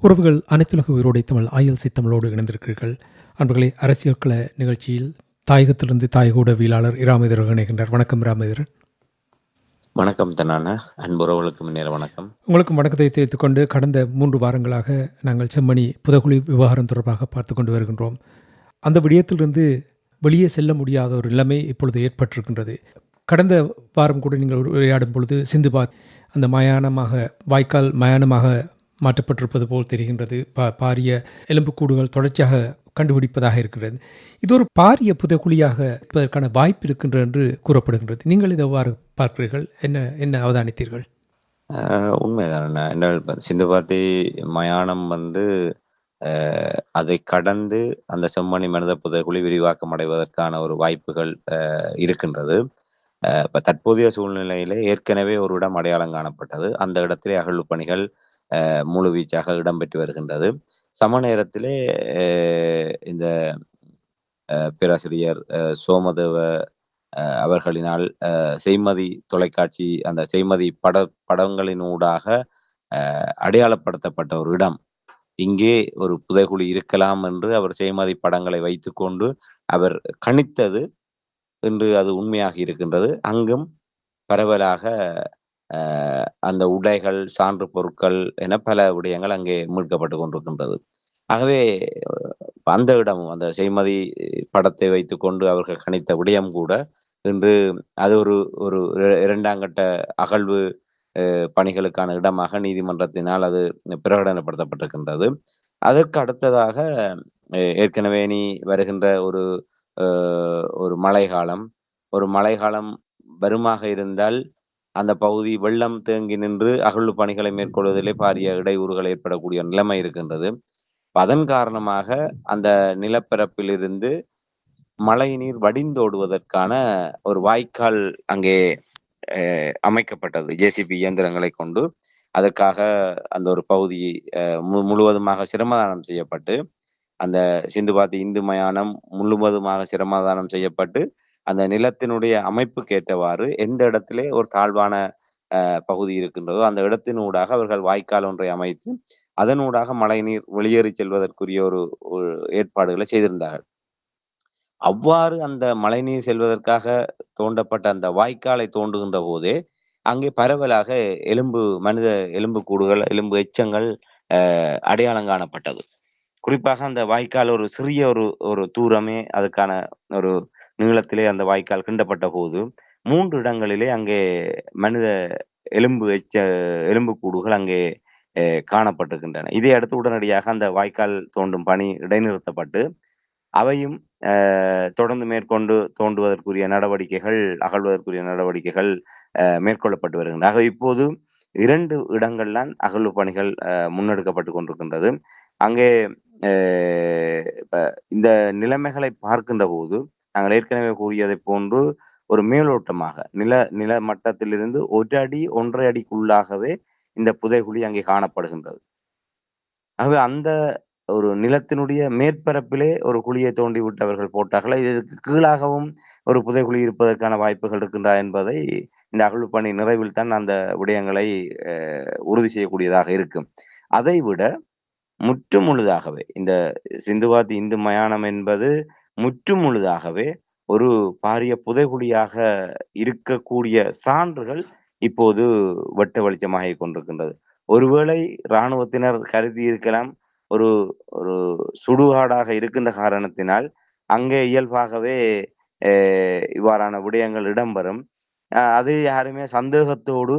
உறவுகள் அனைத்துலக உயிரோடை தமிழ் ஐஎல்சி தமிழோடு இணைந்திருக்கிறீர்கள். அன்பர்களே, அரசியல் கள நிகழ்ச்சியில் தாயகத்திலிருந்து தாயக ஊடகவியலாளர் இராமேதர் இணைகின்றார். வணக்கம் இராமேதர். வணக்கம் தனான அன்புறவுகளுக்கு முன்னேற வணக்கம். உங்களுக்கும் வணக்கத்தை தெரிவித்துக் கொண்டு, கடந்த 3 வாரங்களாக நாங்கள் செம்மணி புதகுழி விவகாரம் தொடர்பாக பார்த்து கொண்டு வருகின்றோம். அந்த விடயத்திலிருந்து வெளியே செல்ல முடியாத ஒரு நிலைமை இப்பொழுது ஏற்பட்டிருக்கின்றது. கடந்த வாரம் கூட நீங்கள் உரையாடும் பொழுது சிந்துபாத் அந்த மயானமாக வாய்க்கால் மயானமாக மாற்றப்பட்டிருப்பது போல் தெரிகின்றது. பாரிய எலும்புக்கூடுகள் தொடர்ச்சியாக கண்டுபிடிப்பதாக இருக்கிறது. இது ஒரு பாரிய புதைக்குழியாக இருப்பதற்கான வாய்ப்பு இருக்கின்றது என்று கூறப்படுகின்றது. நீங்கள் இதை எவ்வாறு பார்க்கிறீர்கள்? என்ன அவதானித்தீர்கள்? உண்மைதான். என்றால் சிந்துபாத்தி மயானம் அதை கடந்து அந்த செம்மணி மனித புதைக்குழி விரிவாக்கம் அடைவதற்கான ஒரு வாய்ப்புகள் இருக்கின்றது. இப்போ தற்போதைய சூழ்நிலையிலே ஏற்கனவே ஒரு இடம் அடையாளம் காணப்பட்டது. அந்த இடத்திலே அகழ்வு பணிகள் முழுவீச்சாக இடம்பெற்று வருகின்றது. சம நேரத்திலே இந்த பேராசிரியர் சோமதேவ அவர்களினால் செய்மதி தொலைக்காட்சி அந்த செய்மதி படங்களினூடாக அடையாளப்படுத்தப்பட்ட ஒரு இடம், இங்கே ஒரு புதைகுழி இருக்கலாம் என்று அவர் செய்மதி படங்களை வைத்துக்கொண்டு அவர் கணித்தது என்று அது உண்மையாக இருக்கின்றது. அங்கும் பரவலாக அந்த உடைகள், சான்று பொருட்கள் என பல விடயங்கள் அங்கே மீட்கப்பட்டு கொண்டிருக்கின்றது. ஆகவே அந்த இடமும் அந்த செய்மதி படத்தை வைத்துக்கொண்டு அவர்கள் கணித்த விடயம் கூட இன்று அது ஒரு ஒரு 2ஆம் கட்ட அகழ்வு பணிகளுக்கான இடமாக நீதிமன்றத்தினால் அது பிரகடனப்படுத்தப்பட்டிருக்கின்றது. அதற்கு அடுத்ததாக ஏற்கனவே வருகின்ற ஒரு மழைக்காலம் வருமாக இருந்தால் அந்த பகுதி வெள்ளம் தேங்கி நின்று அகழ்வு பணிகளை மேற்கொள்வதிலே பாரிய இடையூறுகள் ஏற்படக்கூடிய நிலைமை இருக்கின்றது. அதன் காரணமாக அந்த நிலப்பரப்பிலிருந்து மழைநீர் வடிந்தோடுவதற்கான ஒரு வாய்க்கால் அங்கே அமைக்கப்பட்டது ஜேசிபி இயந்திரங்களை கொண்டு. அதற்காக அந்த ஒரு பகுதி முழுவதுமாக சிரமதானம் செய்யப்பட்டு, அந்த சிந்துபாத்தி இந்து மயானம் முழுவதுமாக சிரமதானம் செய்யப்பட்டு, அந்த நிலத்தினுடைய அமைப்புக்கு ஏற்றவாறு எந்த இடத்திலே ஒரு தாழ்வான பகுதி இருக்கின்றதோ அந்த இடத்தினூடாக அவர்கள் வாய்க்கால் ஒன்றை அமைத்து அதனூடாக மழைநீர் வெளியேறி செல்வதற்குரிய ஒரு ஏற்பாடுகளை செய்திருந்தார்கள். அவ்வாறு அந்த மழைநீர் செல்வதற்காக தோண்டப்பட்ட அந்த வாய்க்காலை தோண்டுகின்ற போதே அங்கே பரவலாக மனித எலும்புக்கூடுகள், எலும்பு எச்சங்கள் அடையாளம் காணப்பட்டது. குறிப்பாக அந்த வாய்க்கால் ஒரு சிறிய ஒரு தூரமே அதுக்கான ஒரு நீளத்திலே அந்த வாய்க்கால் கிண்டப்பட்ட போது 3 இடங்களிலே அங்கே மனித எலும்புக்கூடுகள் அங்கே காணப்பட்டிருக்கின்றன. இதை அடுத்து உடனடியாக அந்த வாய்க்கால் தோண்டும் பணி இடைநிறுத்தப்பட்டு அவையும் தொடர்ந்து மேற்கொண்டு தோண்டுவதற்குரிய நடவடிக்கைகள், அகழ்வதற்குரிய நடவடிக்கைகள் மேற்கொள்ளப்பட்டு வருகின்றன. ஆக இப்போது 2 இடங்கள்தான் அகழ்வு பணிகள் முன்னெடுக்கப்பட்டு கொண்டிருக்கின்றது. அங்கே இப்ப இந்த நிலைமைகளை பார்க்கின்ற போது நாங்கள் ஏற்கனவே கூறியதை போன்று ஒரு மேலோட்டமாக நில மட்டத்திலிருந்து 1 அடி 1.5 அடிக்குள்ளாகவே இந்த புதைகுழி அங்கே காணப்படுகின்றது. ஆகவே அந்த ஒரு நிலத்தினுடைய மேற்பரப்பிலே ஒரு குழியை தோண்டி விட்டவர்கள் போட்டார்களா, இதற்கு கீழாகவும் ஒரு புதைகுழி இருப்பதற்கான வாய்ப்புகள் இருக்கின்றா என்பதை இந்த அகழ்வு பணி நிறைவில் தான் அந்த விடயங்களை உறுதி செய்யக்கூடியதாக இருக்கும். அதைவிட முற்றுமுழுதாகவே இந்த சிந்துபாத்தி இந்து மயானம் என்பது முற்றுமுழுதாகவே ஒரு பாரிய புதைகுழியாக இருக்கக்கூடிய சான்றுகள் இப்போது வெட்ட வெளிச்சமாகிக் கொண்டிருக்கின்றது. ஒருவேளை இராணுவத்தினர் கருதி இருக்கலாம், ஒரு ஒரு சுடுகாடாக இருக்கின்ற காரணத்தினால் அங்கே இயல்பாகவே இவ்வாறான விடயங்கள் இடம்பெறும். அது யாருமே சந்தேகத்தோடு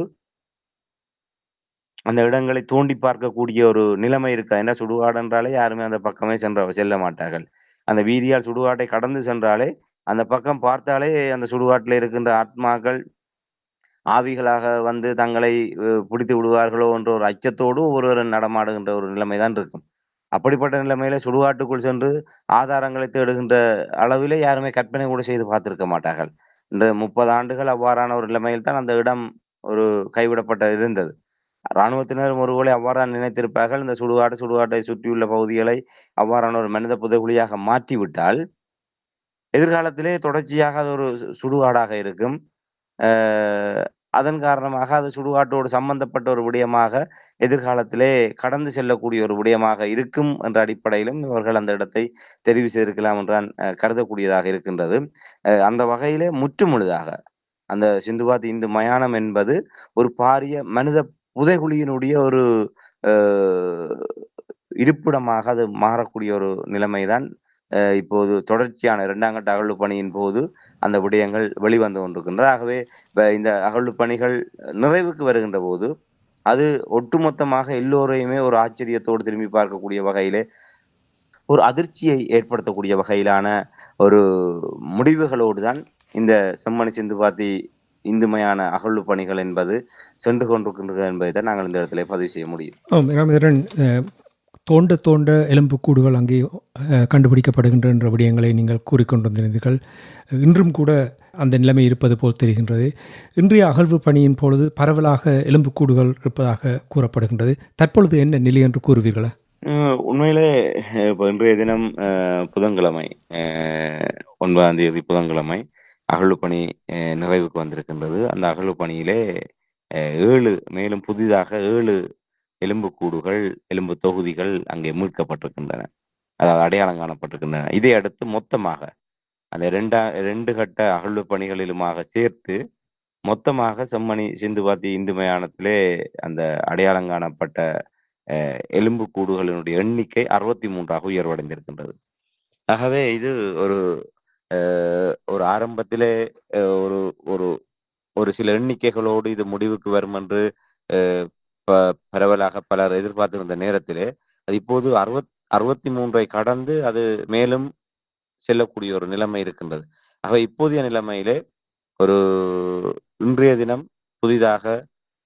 அந்த இடங்களை தோண்டி பார்க்கக்கூடிய ஒரு நிலைமை இருக்கா. ஏன்னா சுடுகாடு என்றாலே யாருமே அந்த பக்கமே செல்ல மாட்டார்கள். அந்த வீதியால் சுடுகாட்டை கடந்து சென்றாலே அந்த பக்கம் பார்த்தாலே அந்த சுடுகாட்டில் இருக்கின்ற ஆத்மாக்கள் ஆவிகளாக வந்து தங்களை பிடித்து விடுவார்களோ என்ற ஒரு அச்சத்தோடு ஒருவர் நடமாடுகின்ற ஒரு நிலைமை தான் இருக்கும். அப்படிப்பட்ட நிலைமையில சுடுகாட்டுக்குள் சென்று ஆதாரங்களை தேடுகின்ற அளவிலே யாருமே கற்பனை கூட செய்து பார்த்திருக்க மாட்டார்கள். இந்த 30 ஆண்டுகள் அவ்வாறான ஒரு நிலைமையில் தான் அந்த இடம் ஒரு கைவிடப்பட்டு இருந்தது. இராணுவத்தினர் ஒருவேளை அவ்வாறான நினைத்திருப்பார்கள். இந்த சுடுகாட்டை சுற்றியுள்ள பகுதிகளை அவ்வாறான ஒரு மனித புதைகுழியாக மாற்றிவிட்டால், எதிர்காலத்திலே தொடர்ச்சியாக அது ஒரு சுடுகாடாக இருக்கும். அதன் காரணமாக அது சுடுகாட்டோடு சம்பந்தப்பட்ட ஒரு விடயமாக எதிர்காலத்திலே கடந்து செல்லக்கூடிய ஒரு விடயமாக இருக்கும் என்ற அடிப்படையிலும் இவர்கள் அந்த இடத்தை தெரிவு செய்திருக்கலாம் என்று நான் கருதக்கூடியதாக இருக்கின்றது. அந்த வகையிலே முற்றுமுழுதாக அந்த சிந்துபாத் இந்து மயானம் என்பது ஒரு பாரிய மனித புதைகுழியினுடைய ஒரு அ இருப்பிடமாக அது மாறக்கூடிய ஒரு நிலைமைதான் இப்போது தொடர்ச்சியான 2ஆம் கட்ட அகழ்வு பணியின் போது அந்த விடயங்கள் வெளிவந்து கொண்டிருக்கின்றது. ஆகவே இந்த அகழ்வு பணிகள் நிறைவுக்கு வருகின்ற போது, அது ஒட்டுமொத்தமாக எல்லோரையுமே ஒரு ஆச்சரியத்தோடு திரும்பி பார்க்கக்கூடிய வகையிலே, ஒரு அதிர்ச்சியை ஏற்படுத்தக்கூடிய வகையிலான ஒரு முடிவுகளோடு தான் இந்த செம்மணி சிந்துபாத்தி இந்து மயான அகழ்வு பணிகள் என்பது சென்று கொண்டிருக்கின்றது என்பதை தான் நாங்கள் இந்த இடத்திலே பதிவு செய்ய முடியும். ராமேந்திரன், தோண்ட தோண்ட எலும்புக்கூடுகள் அங்கே கண்டுபிடிக்கப்படுகின்ற விடயங்களை நீங்கள் கூறிக்கொண்டிருந்தீர்கள். இன்றும் கூட அந்த நிலைமை இருப்பது போல் தெரிகின்றது. இன்றைய அகழ்வு பணியின் பொழுது பரவலாக எலும்புக்கூடுகள் இருப்பதாக கூறப்படுகின்றது. தற்பொழுது என்ன நிலை என்று கூறுவீர்களா? உண்மையிலே இப்போ இன்றைய தினம் புதன்கிழமை 9ஆம் தேதி புதன்கிழமை அகழ்வு பணி நிறைவுக்கு வந்திருக்கின்றது. அந்த அகழ்வு பணியிலே 7 மேலும் புதிதாக 7 எலும்புக்கூடுகள், எலும்பு தொகுதிகள் அங்கே மீட்கப்பட்டிருக்கின்றன. அதாவது அடையாளம் காணப்பட்டிருக்கின்றன. இதை அடுத்து மொத்தமாக அந்த 2 கட்ட அகழ்வு பணிகளிலுமாக சேர்த்து மொத்தமாக செம்மணி சிந்துபாத்தி இந்து மயானத்திலே அந்த அடையாளம் காணப்பட்ட எலும்புக்கூடுகளினுடைய எண்ணிக்கை 63ஆக உயர்வடைந்திருக்கின்றது. ஆகவே இது ஒரு அ ஒரு ஆரம்பத்திலே ஒரு ஒரு ஒரு சில எண்ணிக்கைகளோடு இது முடிவுக்கு வரும் என்று அ ப பரவலாக பலர் எதிர்பார்த்திருந்த நேரத்திலே, அது இப்போது 63ஐ கடந்து அது மேலும் செல்லக்கூடிய ஒரு நிலைமை இருக்கின்றது. ஆகவே இப்போதைய நிலைமையிலே ஒரு இன்றைய தினம் புதிதாக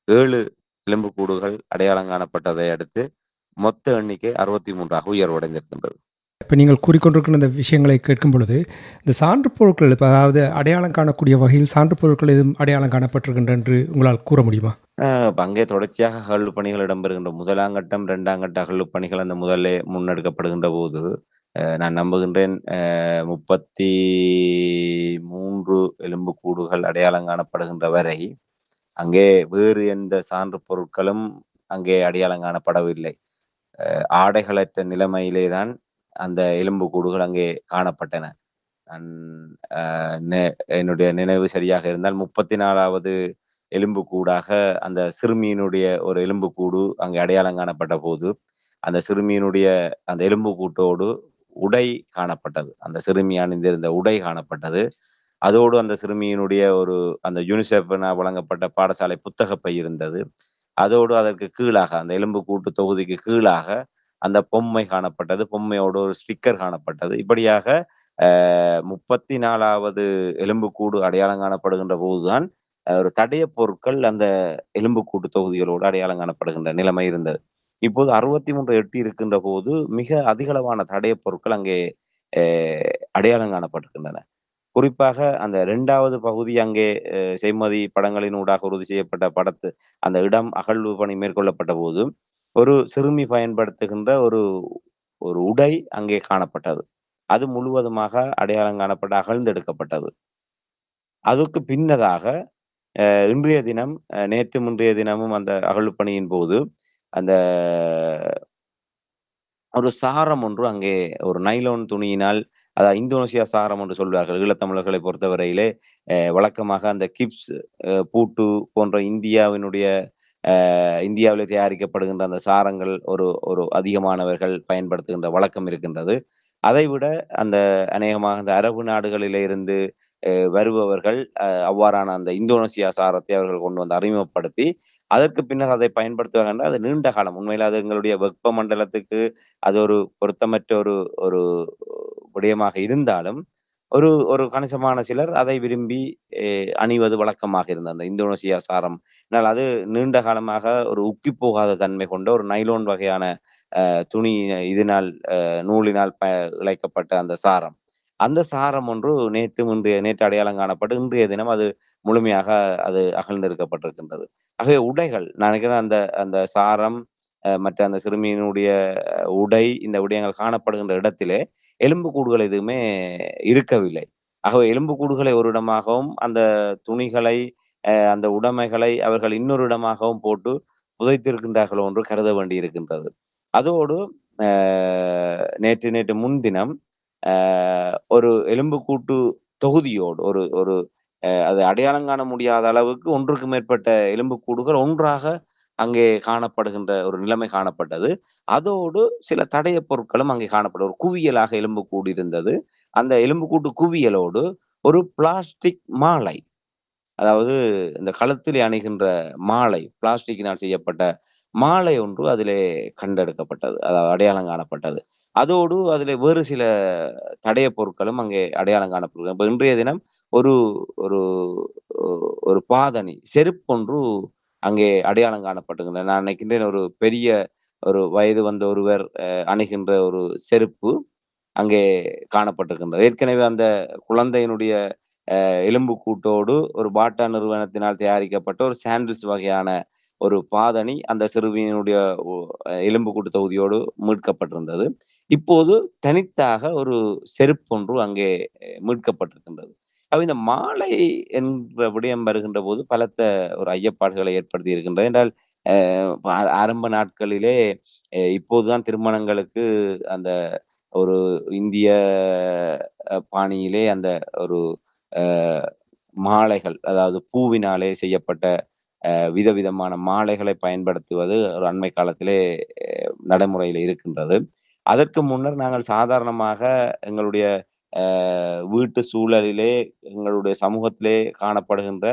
7 எலும்புக்கூடுகள் அடையாளம் காணப்பட்டதை அடுத்து மொத்த எண்ணிக்கை 63ஆக உயர்வடைந்திருக்கின்றது. இப்போ நீங்கள் கூறிக்கொண்டிருக்கிற இந்த விஷயங்களை கேட்கும் பொழுது, இந்த சான்று பொருட்கள் இப்போ அதாவது அடையாளம் காணக்கூடிய வகையில் சான்று பொருட்கள் எதுவும் அடையாளம் காணப்பட்டிருக்கின்றன என்று உங்களால் கூற முடியுமா? அங்கே தொடர்ச்சியாக அகழ்வு பணிகள் இடம்பெறுகின்ற 1ஆம் கட்டம், 2ஆம் கட்ட அகழ்வு பணிகள் அந்த முதலே முன்னெடுக்கப்படுகின்ற போது, நான் நம்புகின்றேன் 33 எலும்புக்கூடுகள் அடையாளம் காணப்படுகின்ற வரை, அங்கே வேறு எந்த சான்று பொருட்களும் அங்கே அடையாளம் காணப்படவில்லை. ஆடைகளற்ற நிலைமையிலே தான் அந்த எலும்புக்கூடுகள் அங்கே காணப்பட்டன. நான் அ நெ என்னுடைய நினைவு சரியாக இருந்தால் 34வது எலும்புக்கூடாக அந்த சிறுமியினுடைய ஒரு எலும்புக்கூடு அங்கே அடையாளம் காணப்பட்டபோது, அந்த சிறுமியினுடைய அந்த எலும்புக்கூட்டோடு உடை காணப்பட்டது. அந்த சிறுமி அணிந்திருந்த உடை காணப்பட்டது. அதோடு அந்த சிறுமியினுடைய ஒரு அந்த யுனிசெஃப்னா வழங்கப்பட்ட பாடசாலை புத்தகப் பை இருந்தது. அதோடு அதற்கு கீழாக அந்த எலும்புக்கூட்டு தொகுதிக்கு கீழாக அந்த பொம்மை காணப்பட்டது. பொம்மையோடு ஒரு ஸ்டிக்கர் காணப்பட்டது. இப்படியாக 34வது எலும்புக்கூடு அடையாளம் காணப்படுகின்ற போதுதான், ஒரு தடயப் பொருட்கள் அந்த எலும்புக்கூட்டு தொகுதிகளோடு அடையாளம் காணப்படுகின்ற நிலைமை இருந்தது. இப்போது 63 எட்டி இருக்கின்ற போது, மிக அதிகளவான தடயப் பொருட்கள் அங்கே அ அடையாளம் காணப்பட்டிருக்கின்றன. குறிப்பாக அந்த 2வது பகுதி அங்கே செய்மதி படங்களினூடாக உறுதி செய்யப்பட்ட அந்த இடம் அகழ்வு பணி மேற்கொள்ளப்பட்டபோது, ஒரு சிறுமி பயன்படுத்துகின்ற ஒரு ஒரு உடை அங்கே காணப்பட்டது. அது முழுவதுமாக அடையாளம் காணப்பட்டு அகழ்ந்தெடுக்கப்பட்டது. அதுக்கு பின்னதாக இன்றைய தினம் நேற்றும் இன்றைய தினமும் அந்த அகழ்வு பணியின் போது, அந்த ஒரு சாரம் ஒன்று அங்கே ஒரு நைலான் துணியினால் அதாவது இந்தோனேசியா சாரம் என்று சொல்வார்கள். ஈழத்தமிழர்களை பொறுத்தவரையிலே வழக்கமாக அந்த கிப்ஸ், பூட்டு போன்ற இந்தியாவிலே தயாரிக்கப்படுகின்ற அந்த சாரங்கள் ஒரு ஒரு அதிகமானவர்கள் பயன்படுத்துகின்ற வழக்கம் இருக்கின்றது. அதைவிட அந்த அநேகமாக அந்த அரபு நாடுகளிலே இருந்து வருபவர்கள் அவ்வாறான அந்த இந்தோனேசியா சாரத்தை அவர்கள் கொண்டு வந்து அறிமுகப்படுத்தி, அதற்கு பின்னர் அதை பயன்படுத்துவார்கள் என்றால், அது நீண்ட காலம் உண்மையிலே அது எங்களுடைய வெப்ப மண்டலத்துக்கு அது ஒரு பொருத்தமற்ற ஒரு ஒரு விடயமாக இருந்தாலும், ஒரு ஒரு கணிசமான சிலர் அதை விரும்பி அணிவது வழக்கமாக இருந்தது. அந்த இந்தோனேசியா சாரம். ஆனால் அது நீண்ட காலமாக ஒரு உக்கிப் போகாத தன்மை கொண்ட ஒரு நைலோன் வகையான துணி இதனால் நூலினால் இழைக்கப்பட்ட அந்த சாரம். அந்த சாரம் ஒன்று நேற்று அடையாளம் காணப்பட்டு, இன்றைய தினம் அது முழுமையாக அது அகழ்ந்தெடுக்கப்பட்டிருக்கின்றது. ஆகவே உடைகள் நான் நினைக்கிறேன் அந்த அந்த சாரம், மற்ற அந்த சிறுமியினுடைய உடை, இந்த விடயங்கள் காணப்படுகின்ற இடத்திலே எலும்புக்கூடுகள் எதுவுமே இருக்கவில்லை. ஆகவே எலும்புக்கூடுகளை ஒரு இடமாகவும், அந்த துணிகளை அந்த உடைமைகளை அவர்கள் இன்னொரு இடமாகவும் போட்டு புதைத்திருக்கின்றார்களோ என்று கருத வேண்டியிருக்கின்றது. அதோடு அ நேற்று முன்தினம் அ ஒரு எலும்புக்கூட்டு தொகுதியோடு ஒரு ஒரு அது அடையாளம் காண முடியாத அளவுக்கு 1க்கு மேற்பட்ட எலும்புக்கூடுகள் ஒன்றாக அங்கே காணப்படுகின்ற ஒரு நிலைமை காணப்பட்டது. அதோடு சில தடயப் பொருட்களும் அங்கே காணப்படும். ஒரு குவியலாக எலும்புக்கூடு இருந்தது. அந்த எலும்புக்கூட்டு குவியலோடு ஒரு பிளாஸ்டிக் மாலை, அதாவது இந்த கழுத்திலே அணிகின்ற மாலை, பிளாஸ்டிக்கினால் செய்யப்பட்ட மாலை ஒன்று அதிலே கண்டெடுக்கப்பட்டது. அதாவது அடையாளம் காணப்பட்டது. அதோடு அதிலே வேறு சில தடயப் பொருட்களும் அங்கே அடையாளம் காணப்படுகிறது. இப்ப இன்றைய தினம் ஒரு ஒரு ஒரு பாதணி, செருப்பொன்று அங்கே அடையாளம் காணப்பட்டுகின்றன. நான் நினைக்கின்றேன் ஒரு பெரிய ஒரு வயது வந்த ஒருவர் அணிகின்ற ஒரு செருப்பு அங்கே காணப்பட்டிருக்கின்றது. ஏற்கனவே அந்த குழந்தையினுடைய எலும்புக்கூட்டோடு ஒரு பாட்டா நிறுவனத்தினால் தயாரிக்கப்பட்ட ஒரு சாண்டில்ஸ் வகையான ஒரு பாதணி அந்த சிறுமியினுடைய ஒ எலும்புக்கூட்டு தொகுதியோடு மீட்கப்பட்டிருந்தது. இப்போது தனித்தாக ஒரு செருப்பொன்று அங்கே மீட்கப்பட்டிருக்கின்றது. அப்ப இந்த மாலை என்ற விடயம் வருகின்றபோது பலத்த ஒரு ஐயப்பாடுகளை ஏற்படுத்தி இருக்கின்றது. என்றால் ஆரம்ப நாட்களிலே இப்போதுதான் திருமணங்களுக்கு அந்த ஒரு இந்திய பாணியிலே அந்த ஒரு அ மாலைகள், அதாவது பூவினாலே செய்யப்பட்ட விதவிதமான மாலைகளை பயன்படுத்துவது ஒரு அண்மை காலத்திலே நடைமுறையில இருக்கின்றது. அதற்கு முன்னர் நாங்கள் சாதாரணமாக எங்களுடைய அ வீட்டு சூழலிலே, எங்களுடைய சமூகத்திலே காணப்படுகின்ற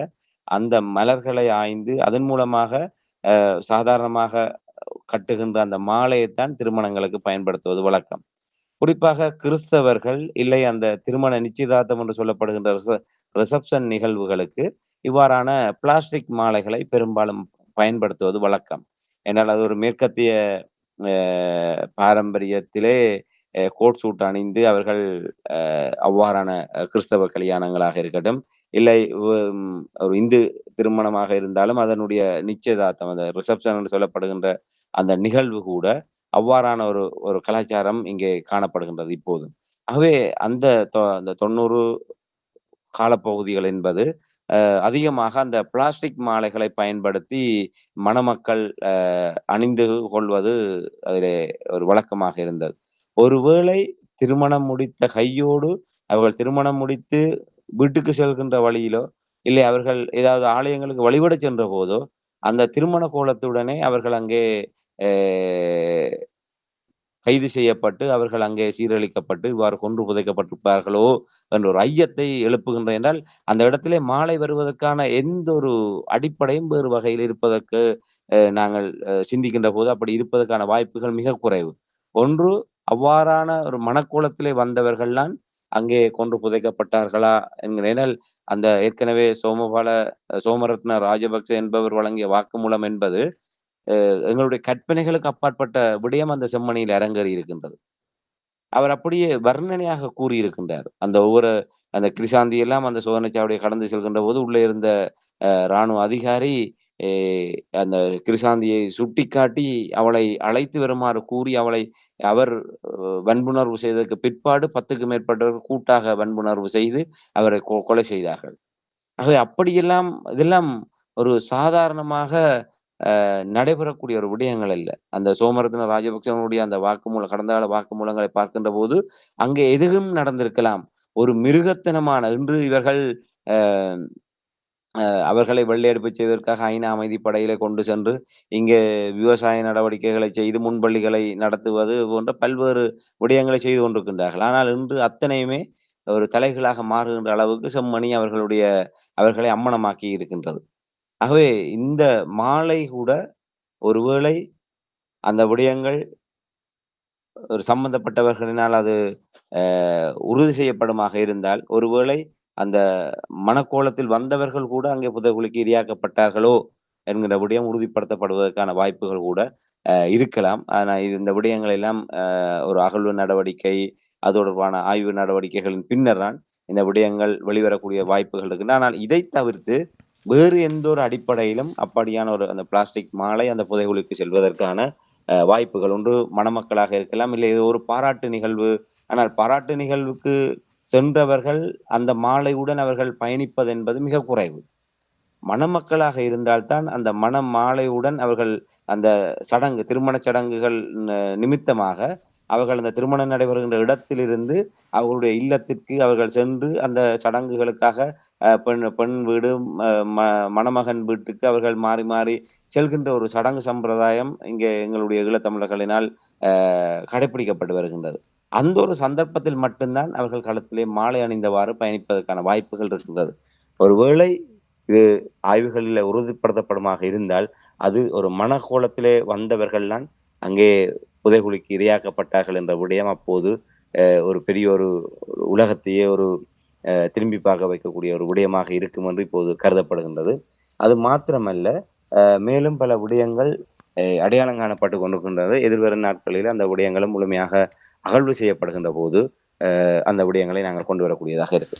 அந்த மலர்களை ஆய்ந்து, அதன் மூலமாக சாதாரணமாக கட்டுகின்ற அந்த மாலையைத்தான் திருமணங்களுக்கு பயன்படுத்துவது வழக்கம். குறிப்பாக கிறிஸ்தவர்கள், இல்லை அந்த திருமண நிச்சயதார்த்தம் என்று சொல்லப்படுகின்ற ரிசப்ஷன் நிகழ்வுகளுக்கு இவ்வாறான பிளாஸ்டிக் மாலைகளை பெரும்பாலும் பயன்படுத்துவது வழக்கம். ஏனால் அது ஒரு மேற்கத்திய அ பாரம்பரியத்திலே கோட் சூட் அணிந்து அவர்கள் அவ்வாறான கிறிஸ்தவ கல்யாணங்களாக இருக்கட்டும், இல்லை ஒரு இந்து திருமணமாக இருந்தாலும் அதனுடைய நிச்சயதார்த்தம், அந்த ரிசப்ஷன் என்று சொல்லப்படுகின்ற அந்த நிகழ்வு கூட அவ்வாறான ஒரு ஒரு கலாச்சாரம் இங்கே காணப்படுகின்றது இப்போது. ஆகவே அந்த அந்த 90 காலப்பகுதிகள் என்பது அதிகமாக அந்த பிளாஸ்டிக் மாலைகளை பயன்படுத்தி மணமக்கள் அணிந்து கொள்வது அதிலே ஒரு வழக்கமாக இருந்தது. ஒருவேளை திருமணம் முடித்த கையோடு அவர்கள் திருமணம் முடித்து வீட்டுக்கு செல்கின்ற வழியிலோ, இல்லை அவர்கள் ஏதாவது ஆலயங்களுக்கு வழிபடச் சென்ற போதோ, அந்த திருமண கோலத்துடனே அவர்கள் அங்கே அ கைது செய்யப்பட்டு, அவர்கள் அங்கே சீரழிக்கப்பட்டு, இவ்வாறு கொன்று புதைக்கப்பட்டிருப்பார்களோ என்ற ஒரு ஐயத்தை எழுப்புகின்றேன். என்றால், அந்த இடத்திலே மாலை வருவதற்கான எந்த ஒரு அடிப்படையும் வேறு வகையில் இருப்பதற்கு நாங்கள் சிந்திக்கின்ற போது அப்படி இருப்பதற்கான வாய்ப்புகள் மிக குறைவு. ஒன்று அவ்வாறான ஒரு மனக்கோலத்திலே வந்தவர்கள்தான் அங்கே கொன்று புதைக்கப்பட்டார்களா என்கிறேன். ஏனால், அந்த ஏற்கனவே சோமரத்ன ராஜபக்ச என்பவர் வழங்கிய வாக்குமூலம் என்பது எங்களுடைய கற்பனைகளுக்கு அப்பாற்பட்ட விடயம் அந்த செம்மணியில் அரங்கேறி இருக்கின்றது. அவர் அப்படியே வர்ணனையாக கூறியிருக்கின்றார். அந்த ஒவ்வொரு அந்த கிரிசாந்தி எல்லாம் அந்த சோதனைச் சாவடியை கடந்து செல்கின்ற போது, உள்ளே இருந்த ராணுவ அதிகாரி எ அந்த கிரிசாந்தியை சுட்டிக்காட்டி, அவளை அழைத்து வருமாறு கூறி, அவர் வன்புணர்வு செய்ததற்கு பிற்பாடு 10க்கு மேற்பட்டவர்கள் கூட்டாக வன்புணர்வு செய்து, அவரை கொலை செய்தார்கள். ஆகவே அப்படியெல்லாம் இதெல்லாம் ஒரு சாதாரணமாக நடைபெறக்கூடிய ஒரு விடயங்கள் அல்ல. அந்த சோமரத்ன ராஜபக்சவனுடைய அந்த கடந்த கால வாக்குமூலங்களை பார்க்கின்ற போது, அங்கே எதுவும் நடந்திருக்கலாம். ஒரு மிருகத்தனமான இன்று இவர்கள் அ அவர்களை வெள்ளையடிப்பு செய்வதற்காக ஐநா அமைதிப் படையிலே கொண்டு சென்று, இங்கே விவசாய நடவடிக்கைகளை செய்து முன்பள்ளிகளை நடத்துவது போன்ற பல்வேறு விடயங்களை செய்து கொண்டிருக்கின்றார்கள். ஆனால் இன்று அத்தனையுமே ஒரு தலைகீழாக மாறுகின்ற அளவுக்கு செம்மணி அவர்களை அம்மணமாக்கி இருக்கின்றது. ஆகவே இந்த மாலை கூட ஒருவேளை அந்த விடயங்கள் ஒரு சம்பந்தப்பட்டவர்களினால் அது அ உறுதி செய்யப்படுமாக இருந்தால், ஒருவேளை அந்த மனக்கோலத்தில் வந்தவர்கள் கூட அங்கே புதைகுழிக்கு இரையாக்கப்பட்டார்களோ என்கிற விடயம் உறுதிப்படுத்தப்படுவதற்கான வாய்ப்புகள் கூட இருக்கலாம். ஆனா இந்த விடயங்கள் எல்லாம் ஒரு அகழ்வு நடவடிக்கை, அது தொடர்பான ஆய்வு நடவடிக்கைகளின் பின்னர் தான் இந்த விடயங்கள் வெளிவரக்கூடிய வாய்ப்புகள் இருக்கின்றன. ஆனால் இதை தவிர்த்து வேறு எந்த ஒரு அடிப்படையிலும் அப்படியான ஒரு அந்த பிளாஸ்டிக் மாலை அந்த புதைகுழிக்கு செல்வதற்கான வாய்ப்புகள் ஒன்று மணமக்களாக இருக்கலாம். இல்லை இது ஒரு பாராட்டு நிகழ்வு. ஆனால் பாராட்டு நிகழ்வுக்கு சென்றவர்கள் அந்த மாலையுடன் அவர்கள் பயணிப்பது என்பது மிக குறைவு. மணமக்களாக இருந்தால்தான் அந்த மணமாலையுடன் அவர்கள் அந்த சடங்கு திருமணச் சடங்குகள் நிமித்தமாக அவர்கள் அந்த திருமணம் நடைபெறுகின்ற இடத்திலிருந்து அவர்களுடைய இல்லத்திற்கு அவர்கள் சென்று அந்த சடங்குகளுக்காக பெண் பெண் வீடு, ம ம மணமகன் வீட்டுக்கு அவர்கள் மாறி மாறி செல்கின்ற ஒரு சடங்கு சம்பிரதாயம் இங்கே எங்களுடைய ஈழத்தமிழர்களினால் கடைப்பிடிக்கப்பட்டு வருகின்றது. அந்த ஒரு சந்தர்ப்பத்தில் மட்டும்தான் அவர்கள் கழுத்திலே மாலை அணிந்தவாறு பயணிப்பதற்கான வாய்ப்புகள் இருக்கின்றது. ஒருவேளை இது ஆய்வுகளில உறுதிப்படுத்தப்படுமாக இருந்தால், அது ஒரு மனக்கோலத்திலே வந்தவர்கள்தான் அங்கே புதைகுழிக்கு இரையாக்கப்பட்டார்கள் என்ற விடயம் அப்போது ஒரு பெரிய ஒரு உலகத்தையே ஒரு திரும்பி பார்க்க வைக்கக்கூடிய ஒரு விடயமாக இருக்கும் என்று இப்போது கருதப்படுகின்றது. அது மாத்திரமல்ல, மேலும் பல விடயங்கள் அடையாளம் காணப்பட்டுக் கொண்டிருக்கின்றது. எதிர்வரும் நாட்களில் அந்த விடயங்களும் முழுமையாக அகழ்வு செய்யப்படுகின்ற போது, அந்த விடயங்களை நாங்கள் கொண்டு வரக்கூடியதாக இருக்கு.